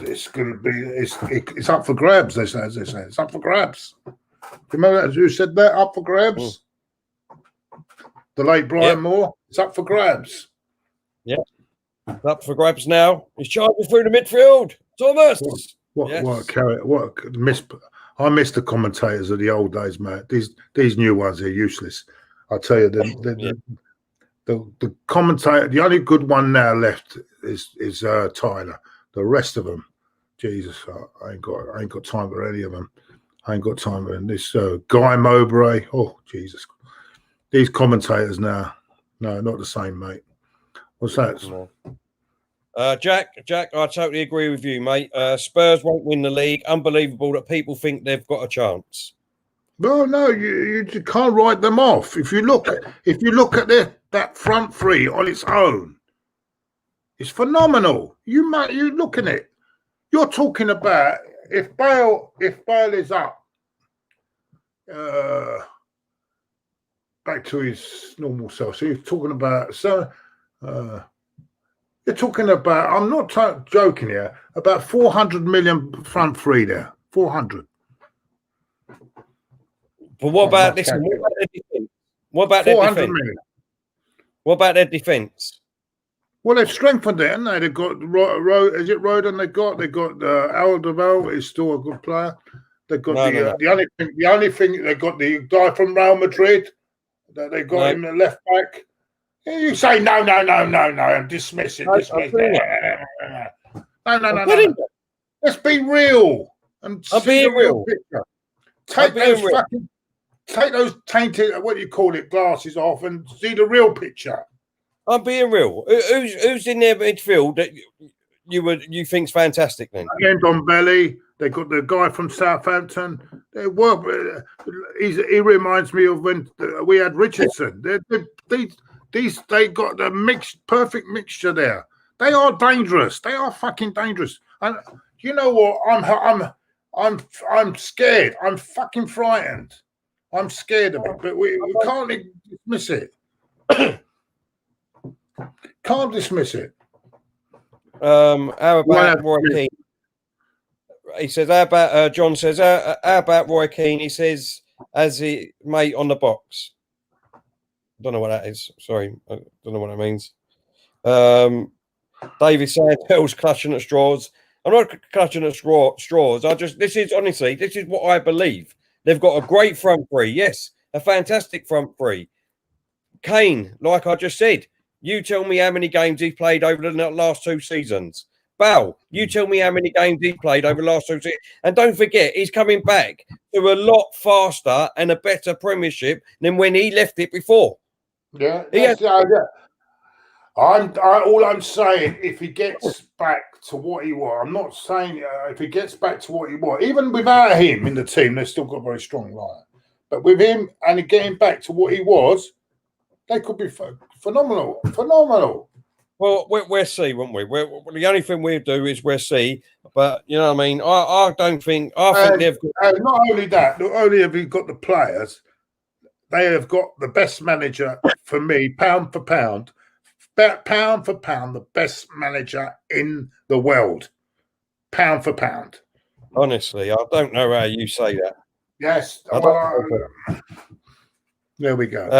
it's going to be, it's up for grabs. They say, it's up for grabs. Remember who said that? Up for grabs. The late Brian Moore. It's up for grabs. Yeah, it's up for grabs now. He's charging through the midfield. Thomas. I miss the commentators of the old days, mate. These new ones are useless. I tell you, the commentator, the only good one now left is Tyler. The rest of them, Jesus, I ain't got time for any of them. I ain't got time for them. This Guy Mowbray. Oh, Jesus. These commentators now. No, not the same, mate. What's that? No. Jack, I totally agree with you, mate. Spurs won't win the league. Unbelievable that people think they've got a chance. Well, no, you can't write them off. If you look at that front three on its own, it's phenomenal. You look at it. You're talking about if Bale is up back to his normal self. So you're talking about you're talking about. I'm not joking here. About 400 million front three there. 400. But what about this? What about their defense? Million. What about their defense? Well, they've strengthened it, haven't they? They've got is it Roden? They got Alderweireld is still a good player. They've got the only thing they got the guy from Real Madrid that they got him the left back. You say no, and dismiss it. No. Let's be real and see the real picture. Take those tainted, what do you call it, glasses off and see the real picture. I'm being real. Who's in their midfield that you think's fantastic then? Again, Dombelli. They got the guy from Southampton. They work. He reminds me of when we had Richardson. They got the perfect mixture there. They are dangerous. They are fucking dangerous. And you know what? I'm scared. I'm fucking frightened. I'm scared of it. But we can't dismiss it. Can't dismiss it. How about Roy Keane? He says, how about John says, how about Roy Keane? He says, as he mate on the box. Don't know what that is. Sorry, I don't know what that means. David saying, "Hell's clutching at straws." I'm not clutching at straws. This is what I believe. They've got a great front three. Yes, a fantastic front three. Kane, like I just said, you tell me how many games he's played over the last 2 seasons. Bale, you tell me how many games he played over the last 2 seasons. And don't forget, he's coming back to a lot faster and a better Premiership than when he left it before. Yeah, all I'm saying, if he gets back to what he was, I'm not saying if he gets back to what he was, even without him in the team, they've still got a very strong line. But with him and getting back to what he was, they could be phenomenal. Well, we'll see, won't we? The only thing we'll do is we'll see. But you know what I mean? I think they've got. Not only that, not only have you got the players, they have got the best manager for me, pound for pound, the best manager in the world, pound for pound. Honestly, I don't know how you say that. Yes. There we go.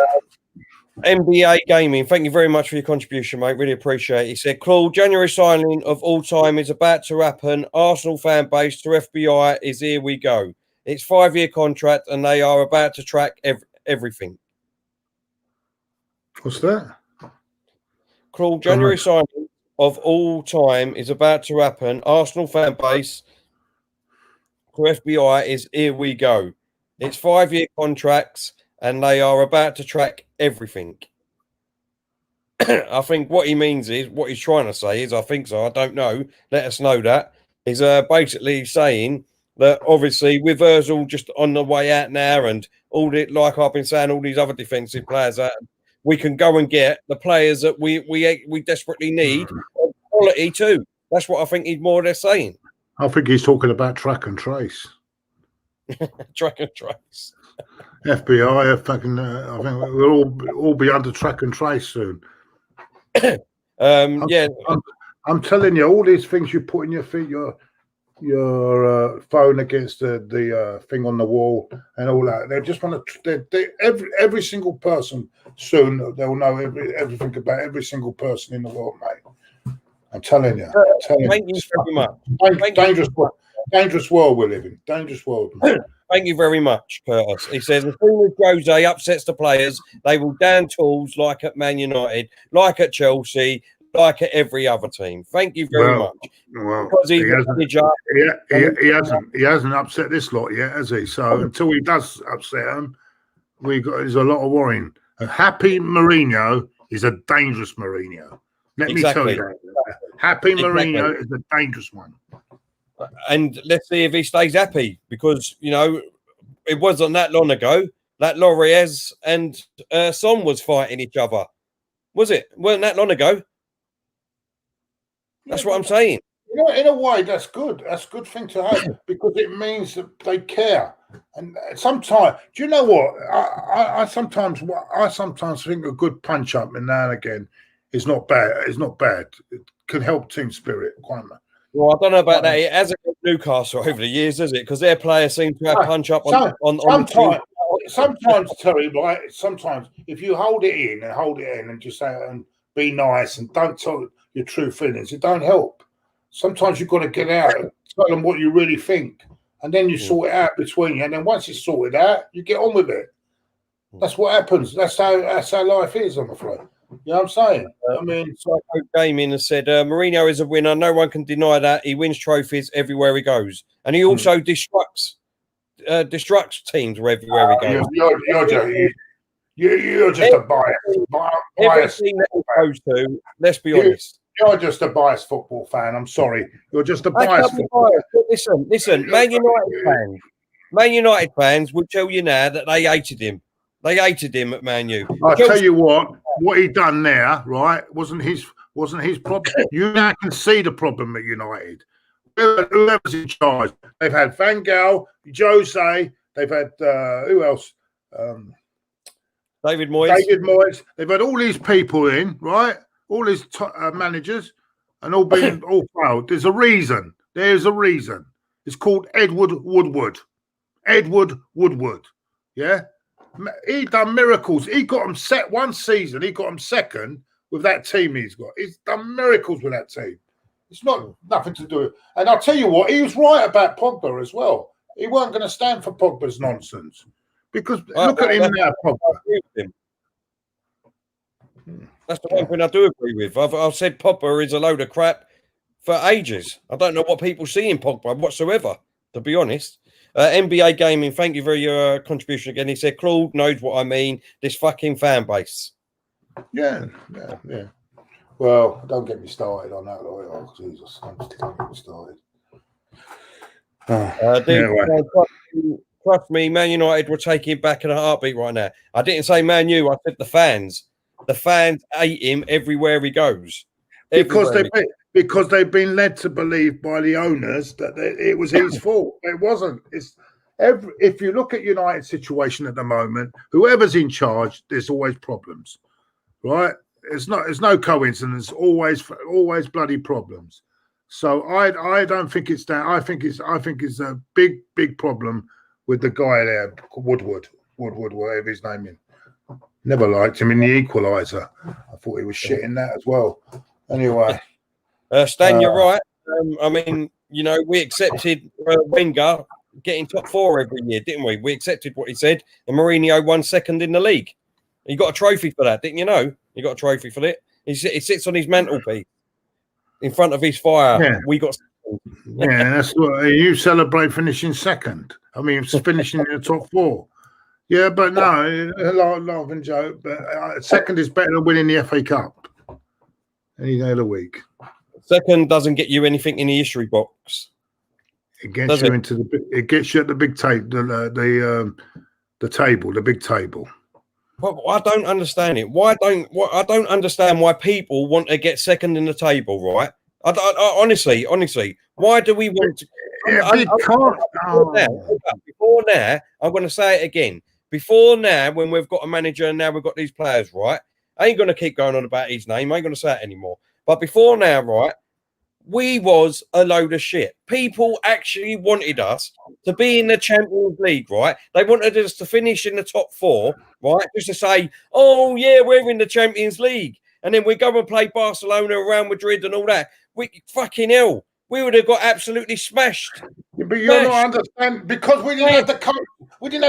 NBA Gaming, thank you very much for your contribution, mate. Really appreciate it. He said, Claude, January signing of all time is about to happen. Arsenal fan base to FBI is here we go. It's 5-year contract and they are about to track everything. What's that? Claude, January signing of all time is about to happen. Arsenal fan base to FBI is here we go. It's 5-year contracts and they are about to track everything. I think what he means is, what he's trying to say is, I think so, I don't know, let us know that, is basically saying that obviously with Ozil just on the way out now and all the, like I've been saying, all these other defensive players out, we can go and get the players that we desperately need, quality too. That's what I think he's more or less saying. I think he's talking about track and trace. Track and trace. FBI, I think we'll all be under track and trace soon. I'm telling you, all these things you put in your feet, your phone against the thing on the wall and all that. They just want to. Every single person soon they'll know everything about every single person in the world, mate. I'm telling you. Thank you very much. Dangerous world we're living. Dangerous world, mate. Thank you very much, Curtis. He says, as soon as Jose upsets the players, they will down tools like at Man United, like at Chelsea, like at every other team. Thank you very much. Well, Because he's a manager. He hasn't upset this lot yet, has he? So until he does upset them, there's a lot of worrying. A happy Mourinho is a dangerous Mourinho. Let me tell you that. Happy Mourinho is a dangerous one. And let's see if he stays happy, because, you know, it wasn't that long ago that Lloris and Son was fighting each other. Was it? Wasn't that long ago? That's what I'm saying. You know, in a way, that's good. That's a good thing to have, because it means that they care. And sometimes, do you know what? I sometimes think a good punch up and now and again is not bad. It's not bad. It can help team spirit quite much. Well, I don't know about that. It hasn't been Newcastle over the years, has it? Because their players seem to have punch up on sometimes, Terry, right? Sometimes if you hold it in and just say and be nice and don't tell your true feelings, it don't help. Sometimes you've got to get out and tell them what you really think, and then you sort it out between you. And then once it's sorted out, you get on with it. That's what happens. That's how life is on the floor. You know what I'm saying? I mean, Psycho Gaming has said Mourinho is a winner. No one can deny that. He wins trophies everywhere he goes, and he also destructs teams everywhere he goes. You're just a bias. Every team that he goes to, let's be honest. You're just a biased football fan. I'm sorry. You're just a biased football fan. Listen. Man United fans will tell you now that they hated him. They hated him at Man U. I'll tell you what he done there, right, wasn't his problem. You now can see the problem at United. Whoever's in charge. They've had Van Gaal, Jose, they've had who else? David Moyes. They've had all these people in, right? All these managers, and all been all failed. There's a reason. There's a reason. It's called Edward Woodward. Edward Woodward. Yeah. He done miracles. He got them set one season. He got them second with that team he's got. He's done miracles with that team. It's not nothing to do with. And I'll tell you what, he was right about Pogba as well. He weren't going to stand for Pogba's nonsense. Because look at him now, Pogba. That's the one thing I do agree with. I've said Pogba is a load of crap for ages. I don't know what people see in Pogba whatsoever, to be honest. NBA Gaming, thank you for your contribution again. He said, Claude knows what I mean. This fucking fan base. Yeah. Well, don't get me started on that. Oh, Jesus. Don't get me started. Trust me, Man United will take him back in a heartbeat right now. I didn't say Man U, I said the fans. The fans hate him everywhere he goes. Because they've been led to believe by the owners that it was his fault. It wasn't. If you look at United's situation at the moment, whoever's in charge, there's always problems, right? It's no coincidence. Always bloody problems. So I don't think it's that. I think it's a big problem with the guy there, Woodward, whatever his name is. Never liked him in the Equaliser. I thought he was shit in that as well. Anyway. Stan, you're right. I mean, you know, we accepted Wenger getting top four every year, didn't we? We accepted what he said, and Mourinho won second in the league. He got a trophy for that, didn't you know? He got a trophy for it. He sits on his mantelpiece in front of his fire. Yeah. We got. Yeah, that's what you celebrate finishing second. I mean, finishing in the top four. Yeah, but no, laugh and joke. But second is better than winning the FA Cup any day of the week. Second doesn't get you anything in the history box. It gets you into it gets you at the big table, the table, the big table. Well, I don't understand it. I don't understand why people want to get second in the table, right? I honestly, why do we want to? Before now, I'm going to say it again. Before now, when we've got a manager and now we've got these players, right? I ain't going to keep going on about his name. I ain't going to say it anymore. But before now, right, we was a load of shit. People actually wanted us to be in the Champions League, right? They wanted us to finish in the top four, right? Just to say, oh, yeah, we're in the Champions League. And then we go and play Barcelona, Real Madrid and all that. Fucking hell. We would have got absolutely smashed. Yeah, but you're not understanding, because we didn't have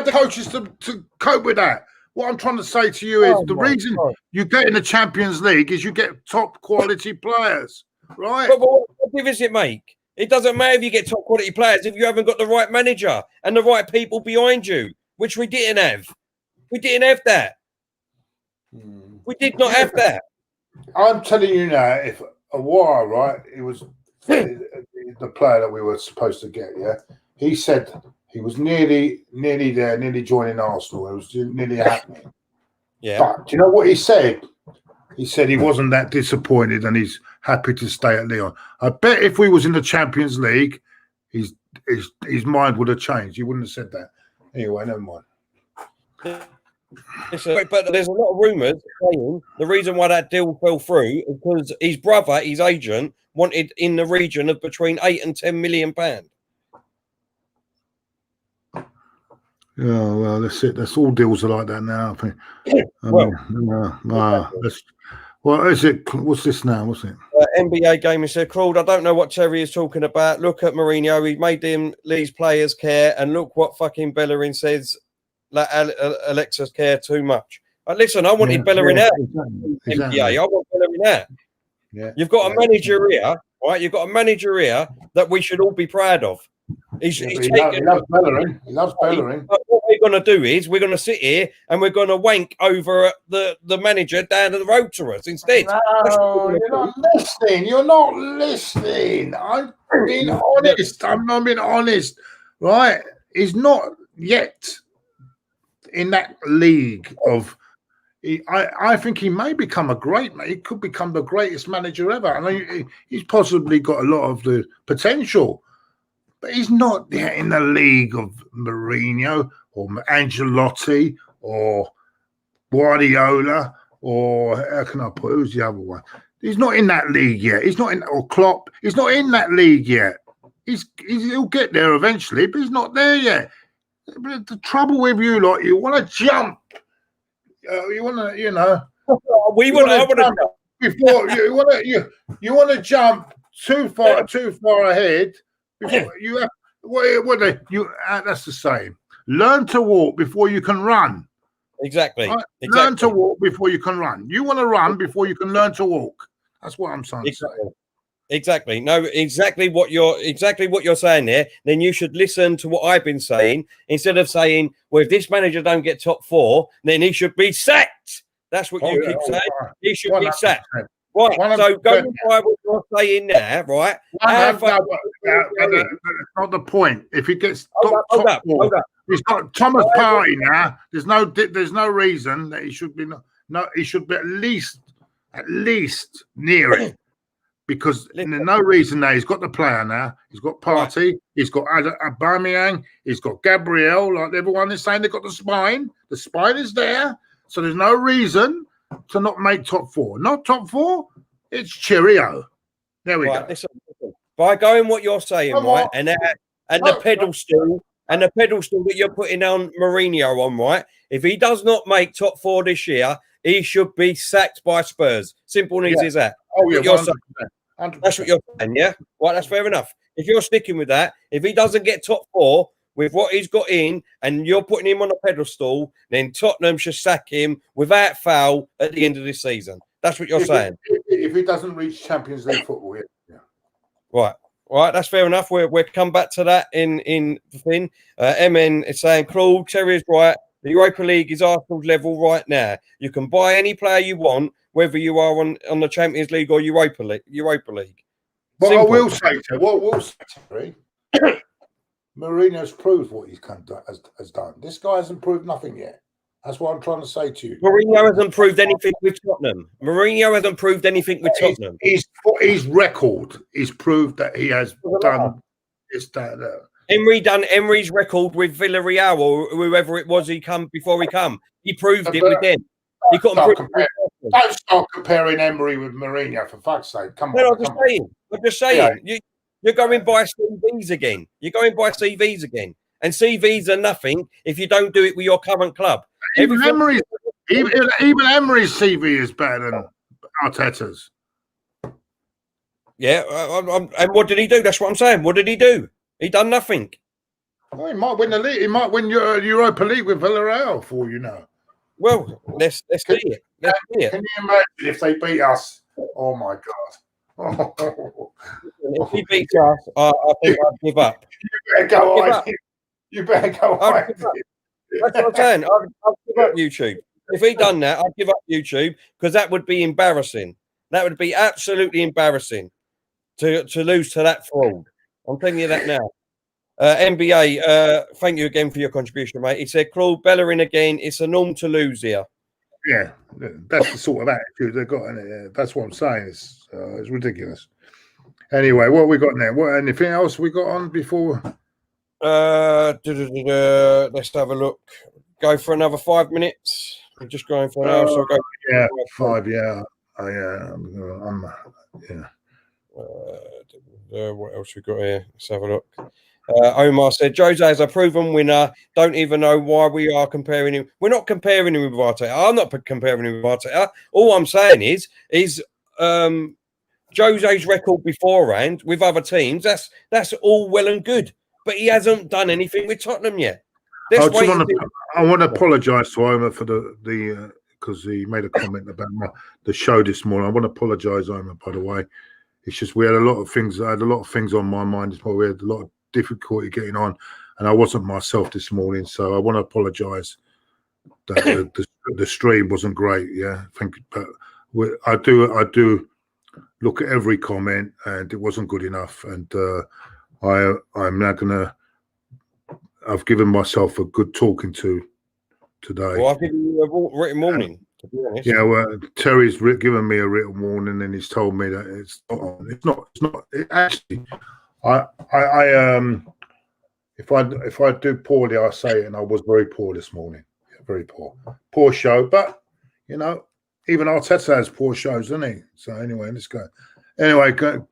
the coaches to cope with that. What I'm trying to say to you is the reason you get in the Champions League is you get top quality players, right? But what difference it make? It doesn't matter if you get top quality players if you haven't got the right manager and the right people behind you, which we didn't have. We didn't have that. We did not have that. I'm telling you now, if a while, right, it was the player that we were supposed to get, yeah. He said he was nearly there, nearly joining Arsenal. It was nearly happening. Yeah. But do you know what he said? He said he wasn't that disappointed and he's happy to stay at Lyon. I bet if we was in the Champions League, his mind would have changed. He wouldn't have said that. Anyway, never mind. But there's a lot of rumours saying the reason why that deal fell through is because his brother, his agent, wanted in the region of between £8 and £10 million. Yeah, well, that's it. That's all deals are like that now. I think. What is it? What's this now? What's it? NBA Gamer said, Claude, I don't know what Terry is talking about. Look at Mourinho. He made these players care. And look what fucking Bellerin says. Like Alexis care too much. Listen, I wanted Bellerin out. Exactly. NBA. I want Bellerin out. Yeah. You've got a manager here, right? You've got a manager here that we should all be proud of. He loves Bellerin. He loves Bellerin. What we're going to do is we're going to sit here and we're going to wank over the manager down the road to us instead. No, you're not listening. You're not listening. I'm being honest. I'm not being honest. Right? He's not yet in that league of. I think he may become a great. He could become the greatest manager ever. I mean, he's possibly got a lot of the potential. But he's not yet in the league of Mourinho or Ancelotti or Guardiola or how can I put who's the other one? He's not in that league yet. He's not in or Klopp. He's not in that league yet. He'll get there eventually, but he's not there yet. But the trouble with you, like you want to jump. You want to, you know. We want to jump before you want to jump too far ahead. You have that's the same. Learn to walk before you can run. Exactly. Right? Learn to walk before you can run. You want to run before you can learn to walk. That's what I'm trying to say. Exactly. No, exactly what you're saying there. Then you should listen to what I've been saying instead of saying, well, if this manager don't get top 4, then he should be sacked. That's what you keep saying. He should be sacked. Right, so going by what you're saying now, right? That's not the point. If he gets top 4, he's got Thomas Partey now. There's no reason that he should be he should be at least near it. Because there's no reason that he's got the player now. He's got Partey, he's got Aubameyang, he's got Gabriel, like everyone is saying they've got the spine. The spine is there. So there's no reason to not make top 4. Not top 4, it's cheerio. There we go. Listen. By going what you're saying, right, and the pedestal that you're putting on Mourinho on, right? If he does not make top 4 this year, he should be sacked by Spurs. Simple and easy as that. Oh, yeah, 100%. That's what you're saying, yeah? Right, that's fair enough. If you're sticking with that, if he doesn't get top 4 with what he's got in and you're putting him on a pedestal, then Tottenham should sack him without foul at the end of this season. That's what you're saying. If he doesn't reach Champions League football, yeah. Right, that's fair enough. We'll come back to that in the thing. MN is saying, Claude, Terry is right. The Europa League is Arsenal's level right now. You can buy any player you want, whether you are on the Champions League or Europa League. But I will say, Terry, Mourinho's proved what he's has done. This guy hasn't proved nothing yet. That's what I'm trying to say to you. Mourinho hasn't proved anything with Tottenham. His record is proved that he has done this, that. Emery's record with Villarreal or whoever it was he come. He proved it with them. He couldn't don't start comparing Emery with Mourinho, for fuck's sake. Come on. I'm just saying. Yeah. You're going by CVs again. And CVs are nothing if you don't do it with your current club. Even Emery's CV is better than Arteta's. Yeah, and what did he do? That's what I'm saying. What did he do? He done nothing. Well, he might win the league. He might win your Europa League with Villarreal, for all you know. Well, let's see it. Let's see it. Can you imagine if they beat us? Oh my God! If he beats us, I think I'd give up. You better go on. You better go on. That's what I'm saying. I'd give up YouTube. If he done that, I'd give up YouTube because that would be embarrassing. That would be absolutely embarrassing to lose to that fraud. I'm telling you that now. NBA, thank you again for your contribution, mate. He said, Claude, Bella in again. It's a norm to lose here. Yeah, that's the sort of attitude they've got in it. That's what I'm saying. It's ridiculous. Anyway, what we got now? What anything else we got on before? Let's have a look. Go for another 5 minutes. I'm just going for an hour, so I'll go. Yeah, 5. Yeah, yeah. What else we got here? Let's have a look. Omar said, Jose is a proven winner. Don't even know why we are comparing him. We're not comparing him with Partey. I'm not comparing him with Partey. All I'm saying is Jose's record beforehand with other teams, that's all well and good. But he hasn't done anything with Tottenham yet. I want to apologise to Omar for the because he made a comment about the show this morning. I want to apologise, Omar, by the way. It's just we had a lot of things. I had a lot of things on my mind this morning. We had a lot of difficulty getting on, and I wasn't myself this morning. So I want to apologise that the stream wasn't great. Yeah, I do look at every comment, and it wasn't good enough. And I'm now gonna. I've given myself a good talking to today. Well, I've given you a written warning. To be honest. Yeah, well, Terry's given me a written warning, and he's told me that it's not. Actually, if I do poorly, I say it, and I was very poor this morning. Yeah, very poor show. But you know, even Arteta has poor shows, doesn't he? So anyway, let's go. Anyway, go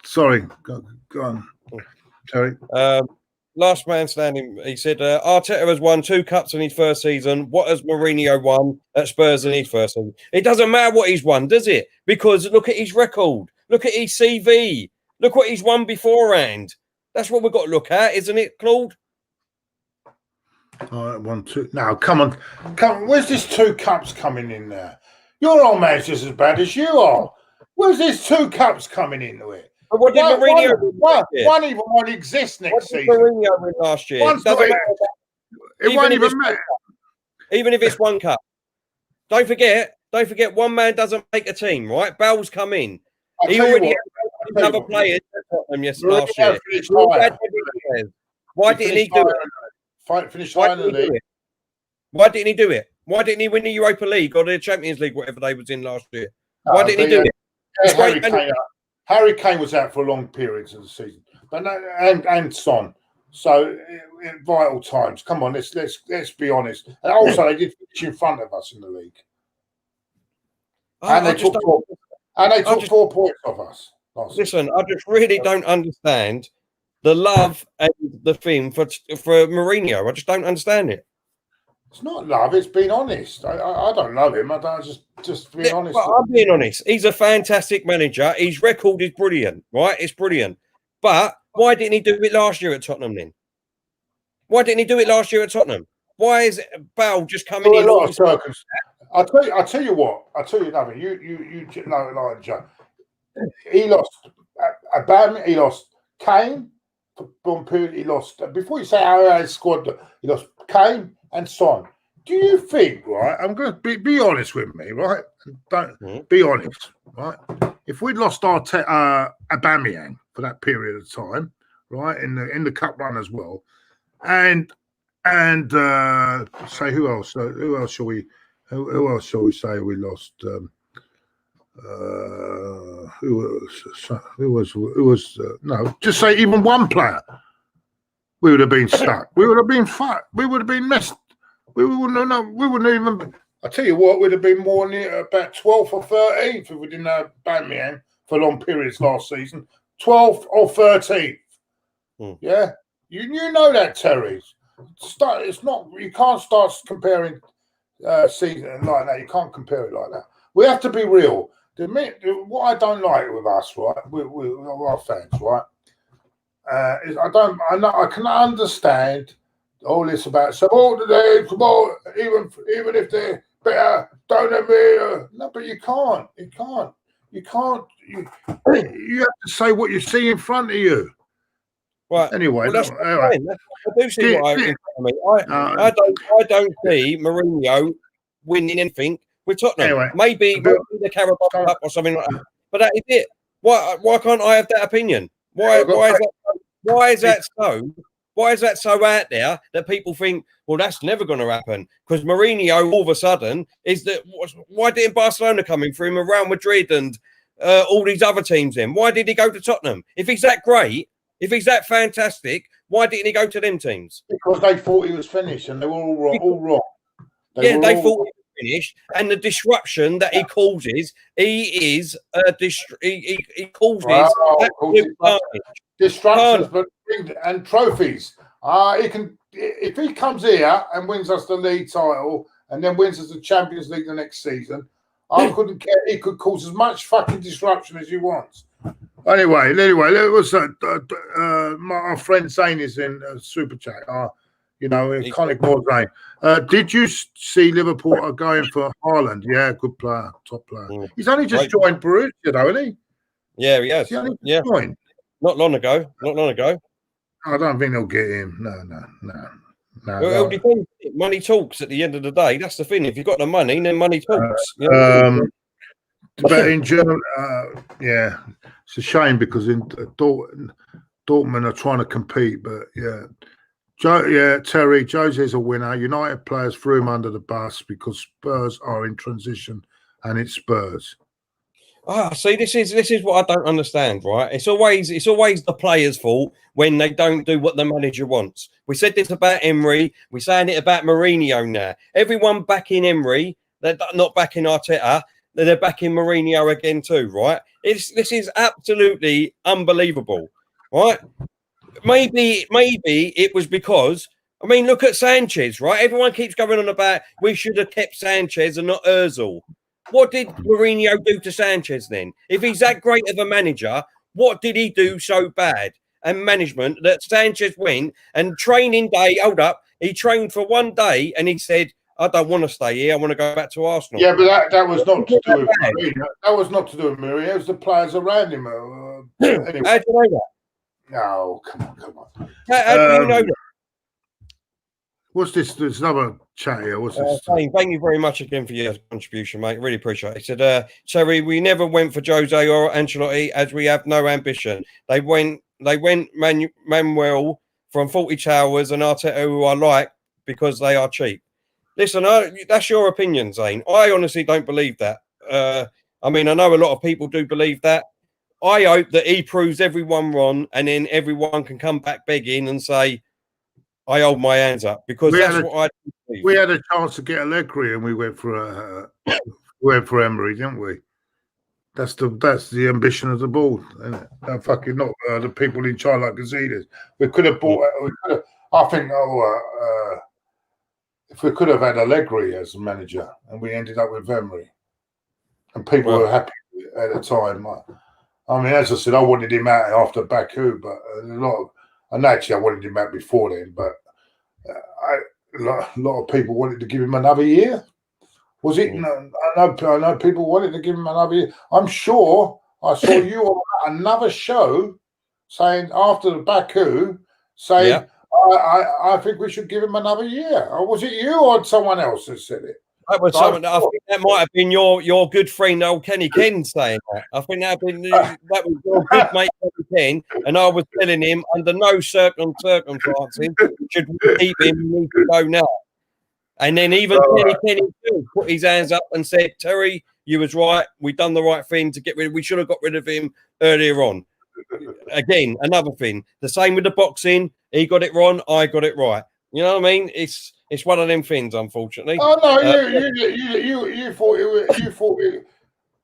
on, Terry. Last man standing, he said, Arteta has won 2 cups in his first season. What has Mourinho won at Spurs in his first season? It doesn't matter what he's won, does it? Because look at his record. Look at his CV. Look what he's won beforehand. That's what we've got to look at, isn't it, Claude? All right, 1, 2. Now, come on. Where's this 2 cups coming in there? Your old man's just as bad as you are. Where's this 2 cups coming into it? But what did Mourinho win last year? One even won't exist next season. What did Mourinho win last year? It won't even matter. Even if it's 1 cup. Don't forget, one man doesn't make a team, right? Bell's come in. He already had other players at Tottenham last year. Why didn't he do it? Finish higher in the league. Why didn't he do it? Why didn't he win the Europa League or the Champions League, whatever they was in last year? Why didn't he do it? Harry Kane was out for long periods of the season, but and Son. So in vital times, come on, let's be honest. And also, they did finish in front of us in the league, and they took 4 points off us. Listen, I just really don't understand the love and the thing for Mourinho. I just don't understand it. It's not love. It's being honest. I don't love him. I don't just being honest. But I'm being honest. He's a fantastic manager. His record is brilliant, right? It's brilliant. But why didn't he do it last year at Tottenham then? Why didn't he do it last year at Tottenham? Why is Bale just coming in? I'll tell you what. I'll tell you nothing. You know, Joe. He lost Aubameyang. He lost Kane. He lost before you say how he squad. He lost Kane and Son. Do you think, right? I'm going to be honest with me, right? Don't be honest, right? If we'd lost our Aubameyang for that period of time, right, in the cup run as well, and say who else? Who else shall we say we lost? Who was no? Just say even one player. We would have been stuck. We would have been fucked. We would have been messed. We wouldn't even. I tell you what, we'd have been more near about 12th or 13th if we didn't have Aubameyang for long periods last season. 12th or 13th. Yeah, you know that, Terry. It's not. You can't start comparing season like that. You can't compare it like that. We have to be real. What I don't like with us, right, with our fans, right, is I can understand all this about support today, support even if they're better. Don't have me. No, but you can't. You can't. You can't. You have to say what you see in front of you. Right. Anyway, well, I do see what I in front of me. I don't see Mourinho winning anything with Tottenham. Anyway, maybe the Carabao Cup or something like that. But that is it. Why can't I have that opinion? Why is that so? Why is that so out there that people think, well, that's never going to happen? Because Mourinho, all of a sudden, is that why didn't Barcelona come in for him and Real Madrid and all these other teams in? Why did he go to Tottenham? If he's that great, if he's that fantastic, why didn't he go to them teams? Because they thought he was finished and they were all wrong. They thought he was finished, and the disruption that he causes, he causes disruptions, and trophies. He can, if he comes here and wins us the league title and then wins us the Champions League the next season, I couldn't care. He could cause as much fucking disruption as he wants. Anyway, it was my friend Zane is in Super Chat. Iconic more Zane. Did you see Liverpool are going for Haaland? Yeah, good player, top player. He's only just joined Borussia, though, isn't he? Yeah, he has. Joined. Not long ago. I don't think they'll get him. No. Well, it depends. Money talks at the end of the day. That's the thing. If you've got the money, then money talks. But in general, it's a shame because in Dortmund are trying to compete. But Terry, Jose's a winner. United players threw him under the bus because Spurs are in transition, and it's Spurs. See, this is what I don't understand, right? It's always the players' fault when they don't do what the manager wants. We said this about Emery. We're saying it about Mourinho now. Everyone backing Emery, they're not backing Arteta. They're backing Mourinho again too, right? This is absolutely unbelievable, right? Maybe it was because, I mean, look at Sanchez, right? Everyone keeps going on about we should have kept Sanchez and not Ozil. What did Mourinho do to Sanchez then? If he's that great of a manager, what did he do so bad? And management that Sanchez went and training day, he trained for one day and he said, I don't want to stay here. I want to go back to Arsenal. Yeah, but that was not to do with Mourinho. That was not to do with Mourinho. It was the players around him. Anyway. How do you know that? No, come on. How do you know that? What's this? There's another chat here. What's this? Thank you very much again for your contribution, mate. Really appreciate it. He said, Terry, we never went for Jose or Ancelotti as we have no ambition. They went Manuel from 40 Towers and Arteta, who I like because they are cheap. Listen, that's your opinion, Zane. I honestly don't believe that. I mean, I know a lot of people do believe that. I hope that he proves everyone wrong and then everyone can come back begging and say, I hold my hands up because that's what I believe. We had a chance to get Allegri and we went for Emery, didn't we? That's the ambition of the board, isn't it? Fucking not the people in charge like Gazidis. We could have bought. I think. If we could have had Allegri as a manager, and we ended up with Emery, and people were happy at the time. I mean, as I said, I wanted him out after Baku, but actually I wanted him out before then. But a lot of people wanted to give him another year. Was it? No, I know people wanted to give him another year. I'm sure I saw you on another show saying after the Baku saying. I think we should give him another year. Or was it you or someone else that said it? That was someone. I think that might have been your good friend, old Kenny Ken, saying that. I think that was your good mate, Kenny Ken, and I was telling him under no circumstances should we keep him. We need to go now. And then even Kenny put his hands up and said, "Terry, you was right. We done the right thing to get rid. We should have got rid of him earlier on." Again, another thing. The same with the boxing. He got it wrong. I got it right. You know what I mean? It's one of them things, unfortunately. Oh no, you thought it.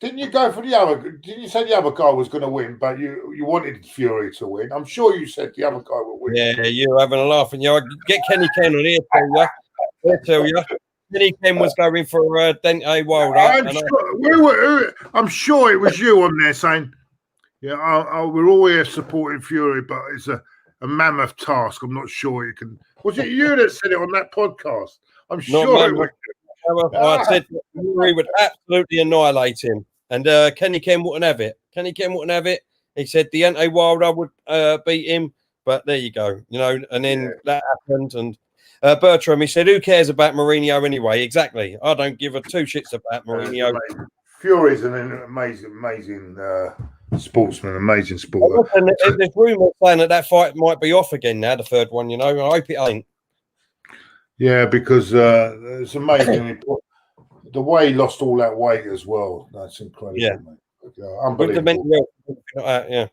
Didn't you go for the other? Didn't you say the other guy was going to win, but you wanted Fury to win? I'm sure you said the other guy would win. Yeah, you're having a laugh, and you get Kenny Ken on here. Tell you. Kenny Ken was going for Dente Wilder. I'm sure it was you on there saying. Yeah, we're all here supporting Fury, but it's a mammoth task. I'm not sure you can. Was it you that said it on that podcast? I'm sure it was. I said Fury would absolutely annihilate him, and Kenny Ken wouldn't have it. Kenny Ken wouldn't have it. He said Deontay Wilder would beat him, but there you go, and then that happened. And Bertram, he said, "Who cares about Mourinho anyway?" Exactly. I don't give a two shits about Mourinho. Fury's an amazing sportsman, amazing sport. There's rumours saying that fight might be off again now, the third one. I hope it ain't. Yeah, because it's amazing. The way he lost all that weight as well. That's incredible. Yeah, unbelievable. Yeah.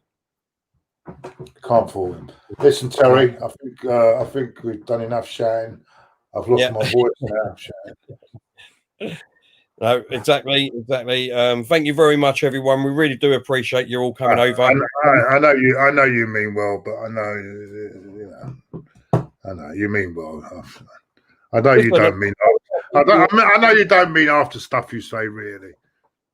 Can't fool him. Listen, Terry, I think we've done enough shouting. I've lost my voice now shouting. No, exactly. Thank you very much, everyone. We really do appreciate you all coming over. I know you mean well, but I know you mean well. I know you don't mean. I know you don't mean after stuff you say, really.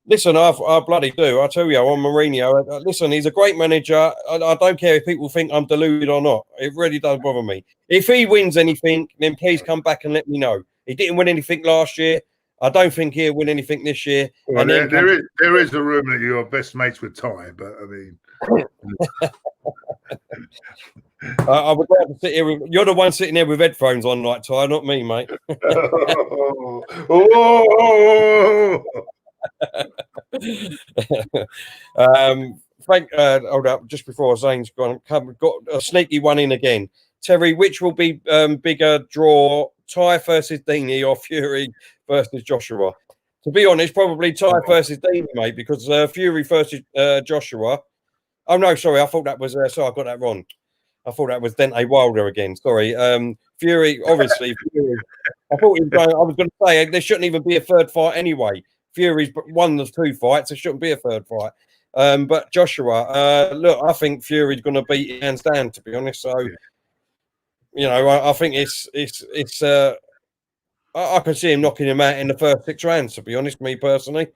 Listen, I bloody do. I tell you, on Mourinho. Listen, he's a great manager. I don't care if people think I'm deluded or not. It really doesn't bother me. If he wins anything, then please come back and let me know. He didn't win anything last year. I don't think he'll win anything this year. Well, there is a rumour that you're best mates with Ty, but I mean, I would like to sit here. You're the one sitting there with headphones on, like Ty, not me, mate. Hold up, just before Zane's gone, got a sneaky one in again. Terry, which will be bigger draw, Ty versus Deeney or Fury versus Joshua? To be honest, probably Ty versus Deeney, mate, because Fury versus Joshua. Oh no, sorry, I thought that was sorry, I got that wrong. I thought that was Deontay Wilder again. Sorry, Fury. Obviously, Fury. I thought he was going. I was going to say there shouldn't even be a third fight anyway. Fury's won the 2 fights. There shouldn't be a third fight. But Joshua, look, I think Fury's going to beat him hands down. To be honest, so I think it's. I can see him knocking him out in the first 6 rounds. To be honest, me personally,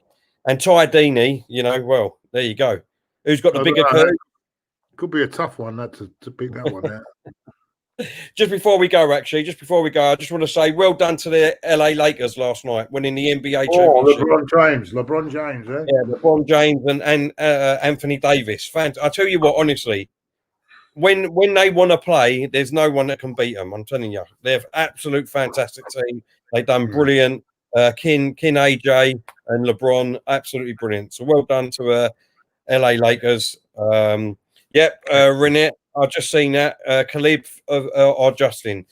and Ty Deeney, well, there you go. Who's got the bigger curve? Could be a tough one to pick that one out. Just before we go, I just want to say well done to the LA Lakers last night, winning the NBA championship. LeBron James, eh? Yeah, LeBron James and Anthony Davis. I tell you what, honestly, when they want to play, there's no one that can beat them. I'm telling you, they're an absolute fantastic team. They've done brilliant. Kin AJ and LeBron, absolutely brilliant. So well done to LA Lakers. Renette, I've just seen that. Khalib or Justin.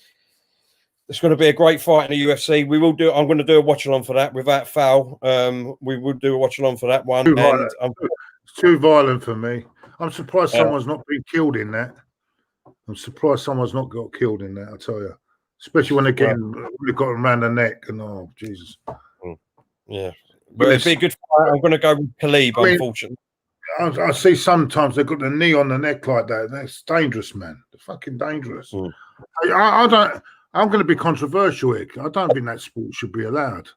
It's going to be a great fight in the UFC. I'm going to do a watch along for that without foul. We will do a watch along for that one. It's too violent for me. I'm surprised someone's not been killed in that. I'm surprised someone's not got killed in that. I tell you, especially when they've got them around the neck and Jesus. Yeah, but it'd be a good fight. I'm going to go with Khalib, unfortunately. I see sometimes they've got the knee on the neck like that. That's dangerous, man. They're fucking dangerous. I don't. I'm going to be controversial here. I don't think that sport should be allowed.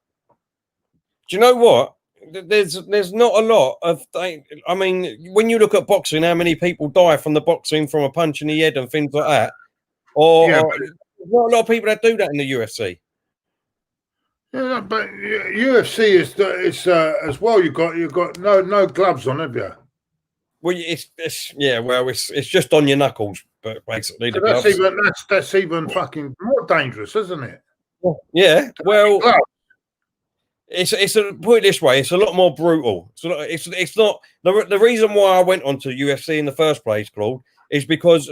Do you know what? There's not a lot of. I mean, when you look at boxing, how many people die from the boxing from a punch in the head and things like that? There's not a lot of people that do that in the UFC. Yeah, but UFC is as well. You've got no gloves on, have you? Well, it's just on your knuckles, but basically so that's even fucking more dangerous, isn't it? Yeah. Well, it's put it this way, it's a lot more brutal. It's not the reason why I went onto UFC in the first place, Claude, is because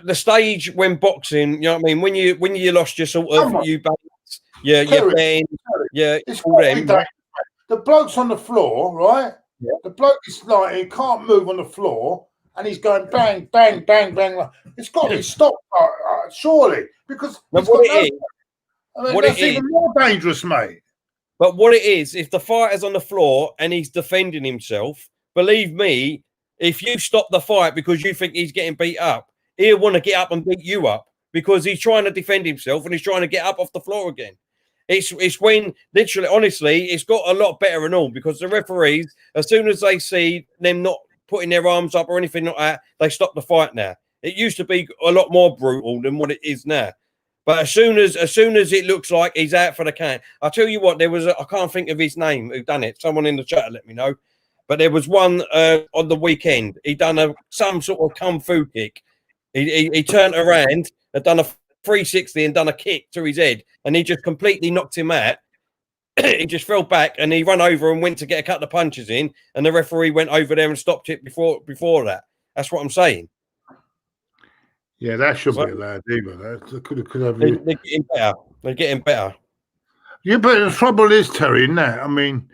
the stage when boxing, you know what I mean, when you lost your sort of your bang, it's all them. The bloke's on the floor, right? Yeah. The bloke is like he can't move on the floor, and he's going bang, bang, bang, bang. It's got to be stopped, surely, because that's even more dangerous, mate. But what it is, if the fighter's on the floor and he's defending himself, believe me, if you stop the fight because you think he's getting beat up, he'll want to get up and beat you up because he's trying to defend himself and he's trying to get up off the floor again. It's when literally, honestly, it's got a lot better and all because the referees, as soon as they see them not putting their arms up or anything like that, they stop the fight now. It used to be a lot more brutal than what it is now. But as soon as it looks like he's out for the count, I tell you what, I can't think of his name who done it. Someone in the chat let me know. But there was one on the weekend. He done some sort of kung fu kick. He turned around, had done a 360 and done a kick to his head, and he just completely knocked him out. He just fell back and he ran over and went to get a couple of punches in, and the referee went over there and stopped it before that. That's what I'm saying. Yeah, that should be allowed either. Could have they're getting better. They're getting better. Yeah, but the trouble is, Terry, in that, I mean,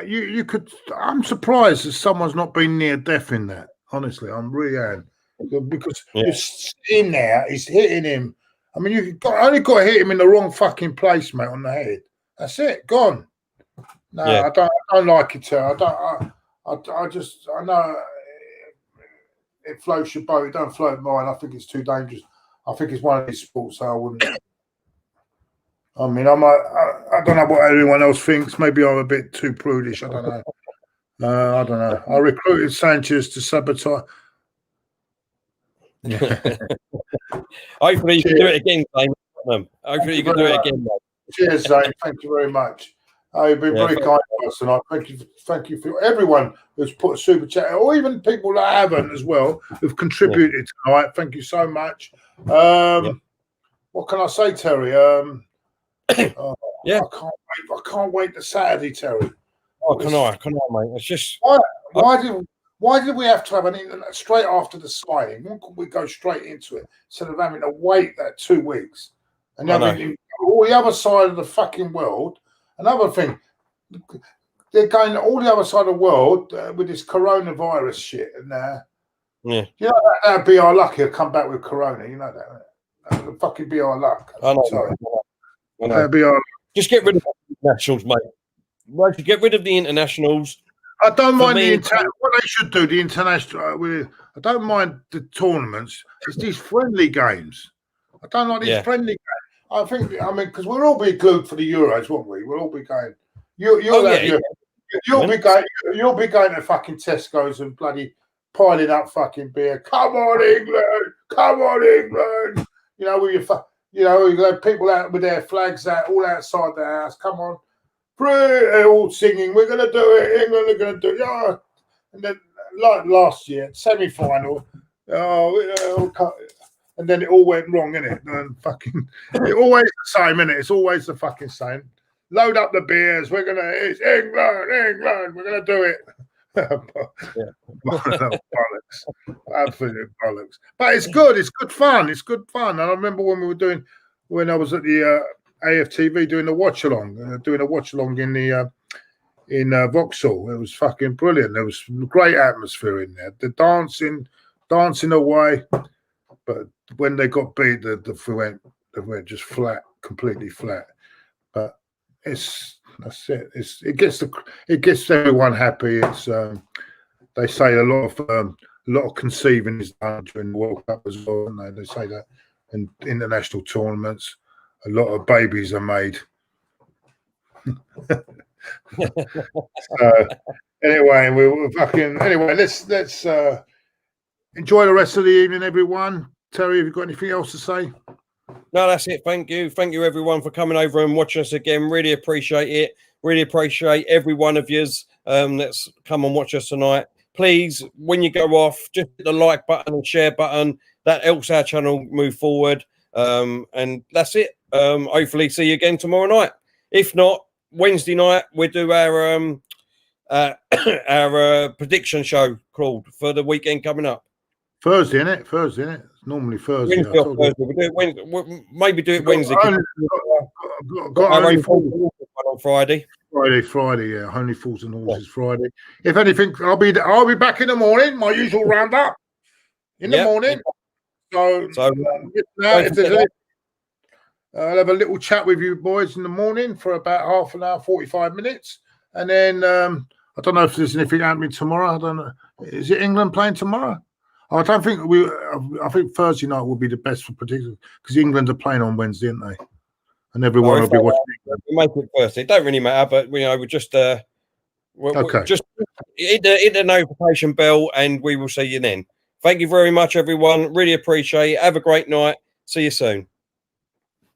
you could. I'm surprised that someone's not been near death in that. Honestly, I'm really am. Because he's in there, he's hitting him. I mean, only got to hit him in the wrong fucking place, mate, on the head. That's it, gone. No, I don't like it, Terry. I know it floats your boat. It don't float mine. I think it's too dangerous. I think it's one of these sports so I wouldn't. I mean, I don't know what everyone else thinks. Maybe I'm a bit too prudish. I don't know. I don't know. I recruited Sanchez to sabotage. Hopefully you can do it again, Zane. Hopefully you can do it again, mate. Cheers, Zane. Thank you very much. You've been very kind to us tonight. Thank you for everyone who's put a super chat, or even people that haven't as well, who've contributed tonight. Thank you so much. What can I say, Terry? I can't wait to Saturday, Terry. Oh, can I, mate? It's just why did we have to have an internet straight after the signing? Why couldn't we go straight into it instead of having to wait that 2 weeks and having all the other side of the fucking world? Another thing, they're going all the other side of the world with this coronavirus shit, and you know that'd be our luck. He'll come back with corona. You know that would fucking be our luck. I know. That'd be our. Just get rid of the internationals, mate. Right, get rid of the internationals. I don't mind what they should do. The international. I don't mind the tournaments. It's these friendly games. I don't like these friendly games. I mean, because we'll all be glued for the Euros, won't we? We'll all be going. You'll be going to fucking Tesco's and bloody piling up fucking beer. Come on, England! Come on, England! You know, you got people out with their flags out all outside the house. Come on, they're all singing. We're gonna do it. England are gonna do it. Yeah. And then, like last year, semi-final. And then it all went wrong, innit? And fucking, it's always the same, innit? It's always the fucking same. Load up the beers. It's England. We're gonna do it. Bollocks, absolute bollocks. But it's good. It's good fun. It's good fun. And I remember when I was at the AFTV doing a watch along in Vauxhall. It was fucking brilliant. There was great atmosphere in there. The dancing away. But when they got beat, they went just flat, completely flat. But that's it. It gets everyone happy. It's they say a lot of conceiving is done during the World Cup as well, don't they? They say that in international tournaments, a lot of babies are made. Anyway, let's enjoy the rest of the evening, everyone. Terry, have you got anything else to say? No, that's it. Thank you everyone for coming over and watching us again. Really appreciate it. Really appreciate every one of yous that's come and watch us tonight. Please, when you go off, just hit the like button and share button. That helps our channel move forward. And that's it. Hopefully see you again tomorrow night. If not, Wednesday night we'll do our prediction show, Claude, for the weekend coming up. Thursday, isn't it? It's normally Thursday. Wednesday or Thursday. We'll do it Wednesday. Maybe do it Wednesday. Got only on Friday. Friday, yeah. Only Fools and Horses Friday. If anything, I'll be back in the morning. My usual roundup in the morning. So if there's any, I'll have a little chat with you boys in the morning for about half an hour, 45 minutes, and then I don't know if there's anything happening tomorrow. I don't know. Is it England playing tomorrow? I don't think I think Thursday night will be the best for particular because England are playing on Wednesday, aren't they? And everyone will be watching. We make it Thursday. It don't really matter, but we just just hit the notification bell, and we will see you then. Thank you very much, everyone. Really appreciate it. Have a great night. See you soon.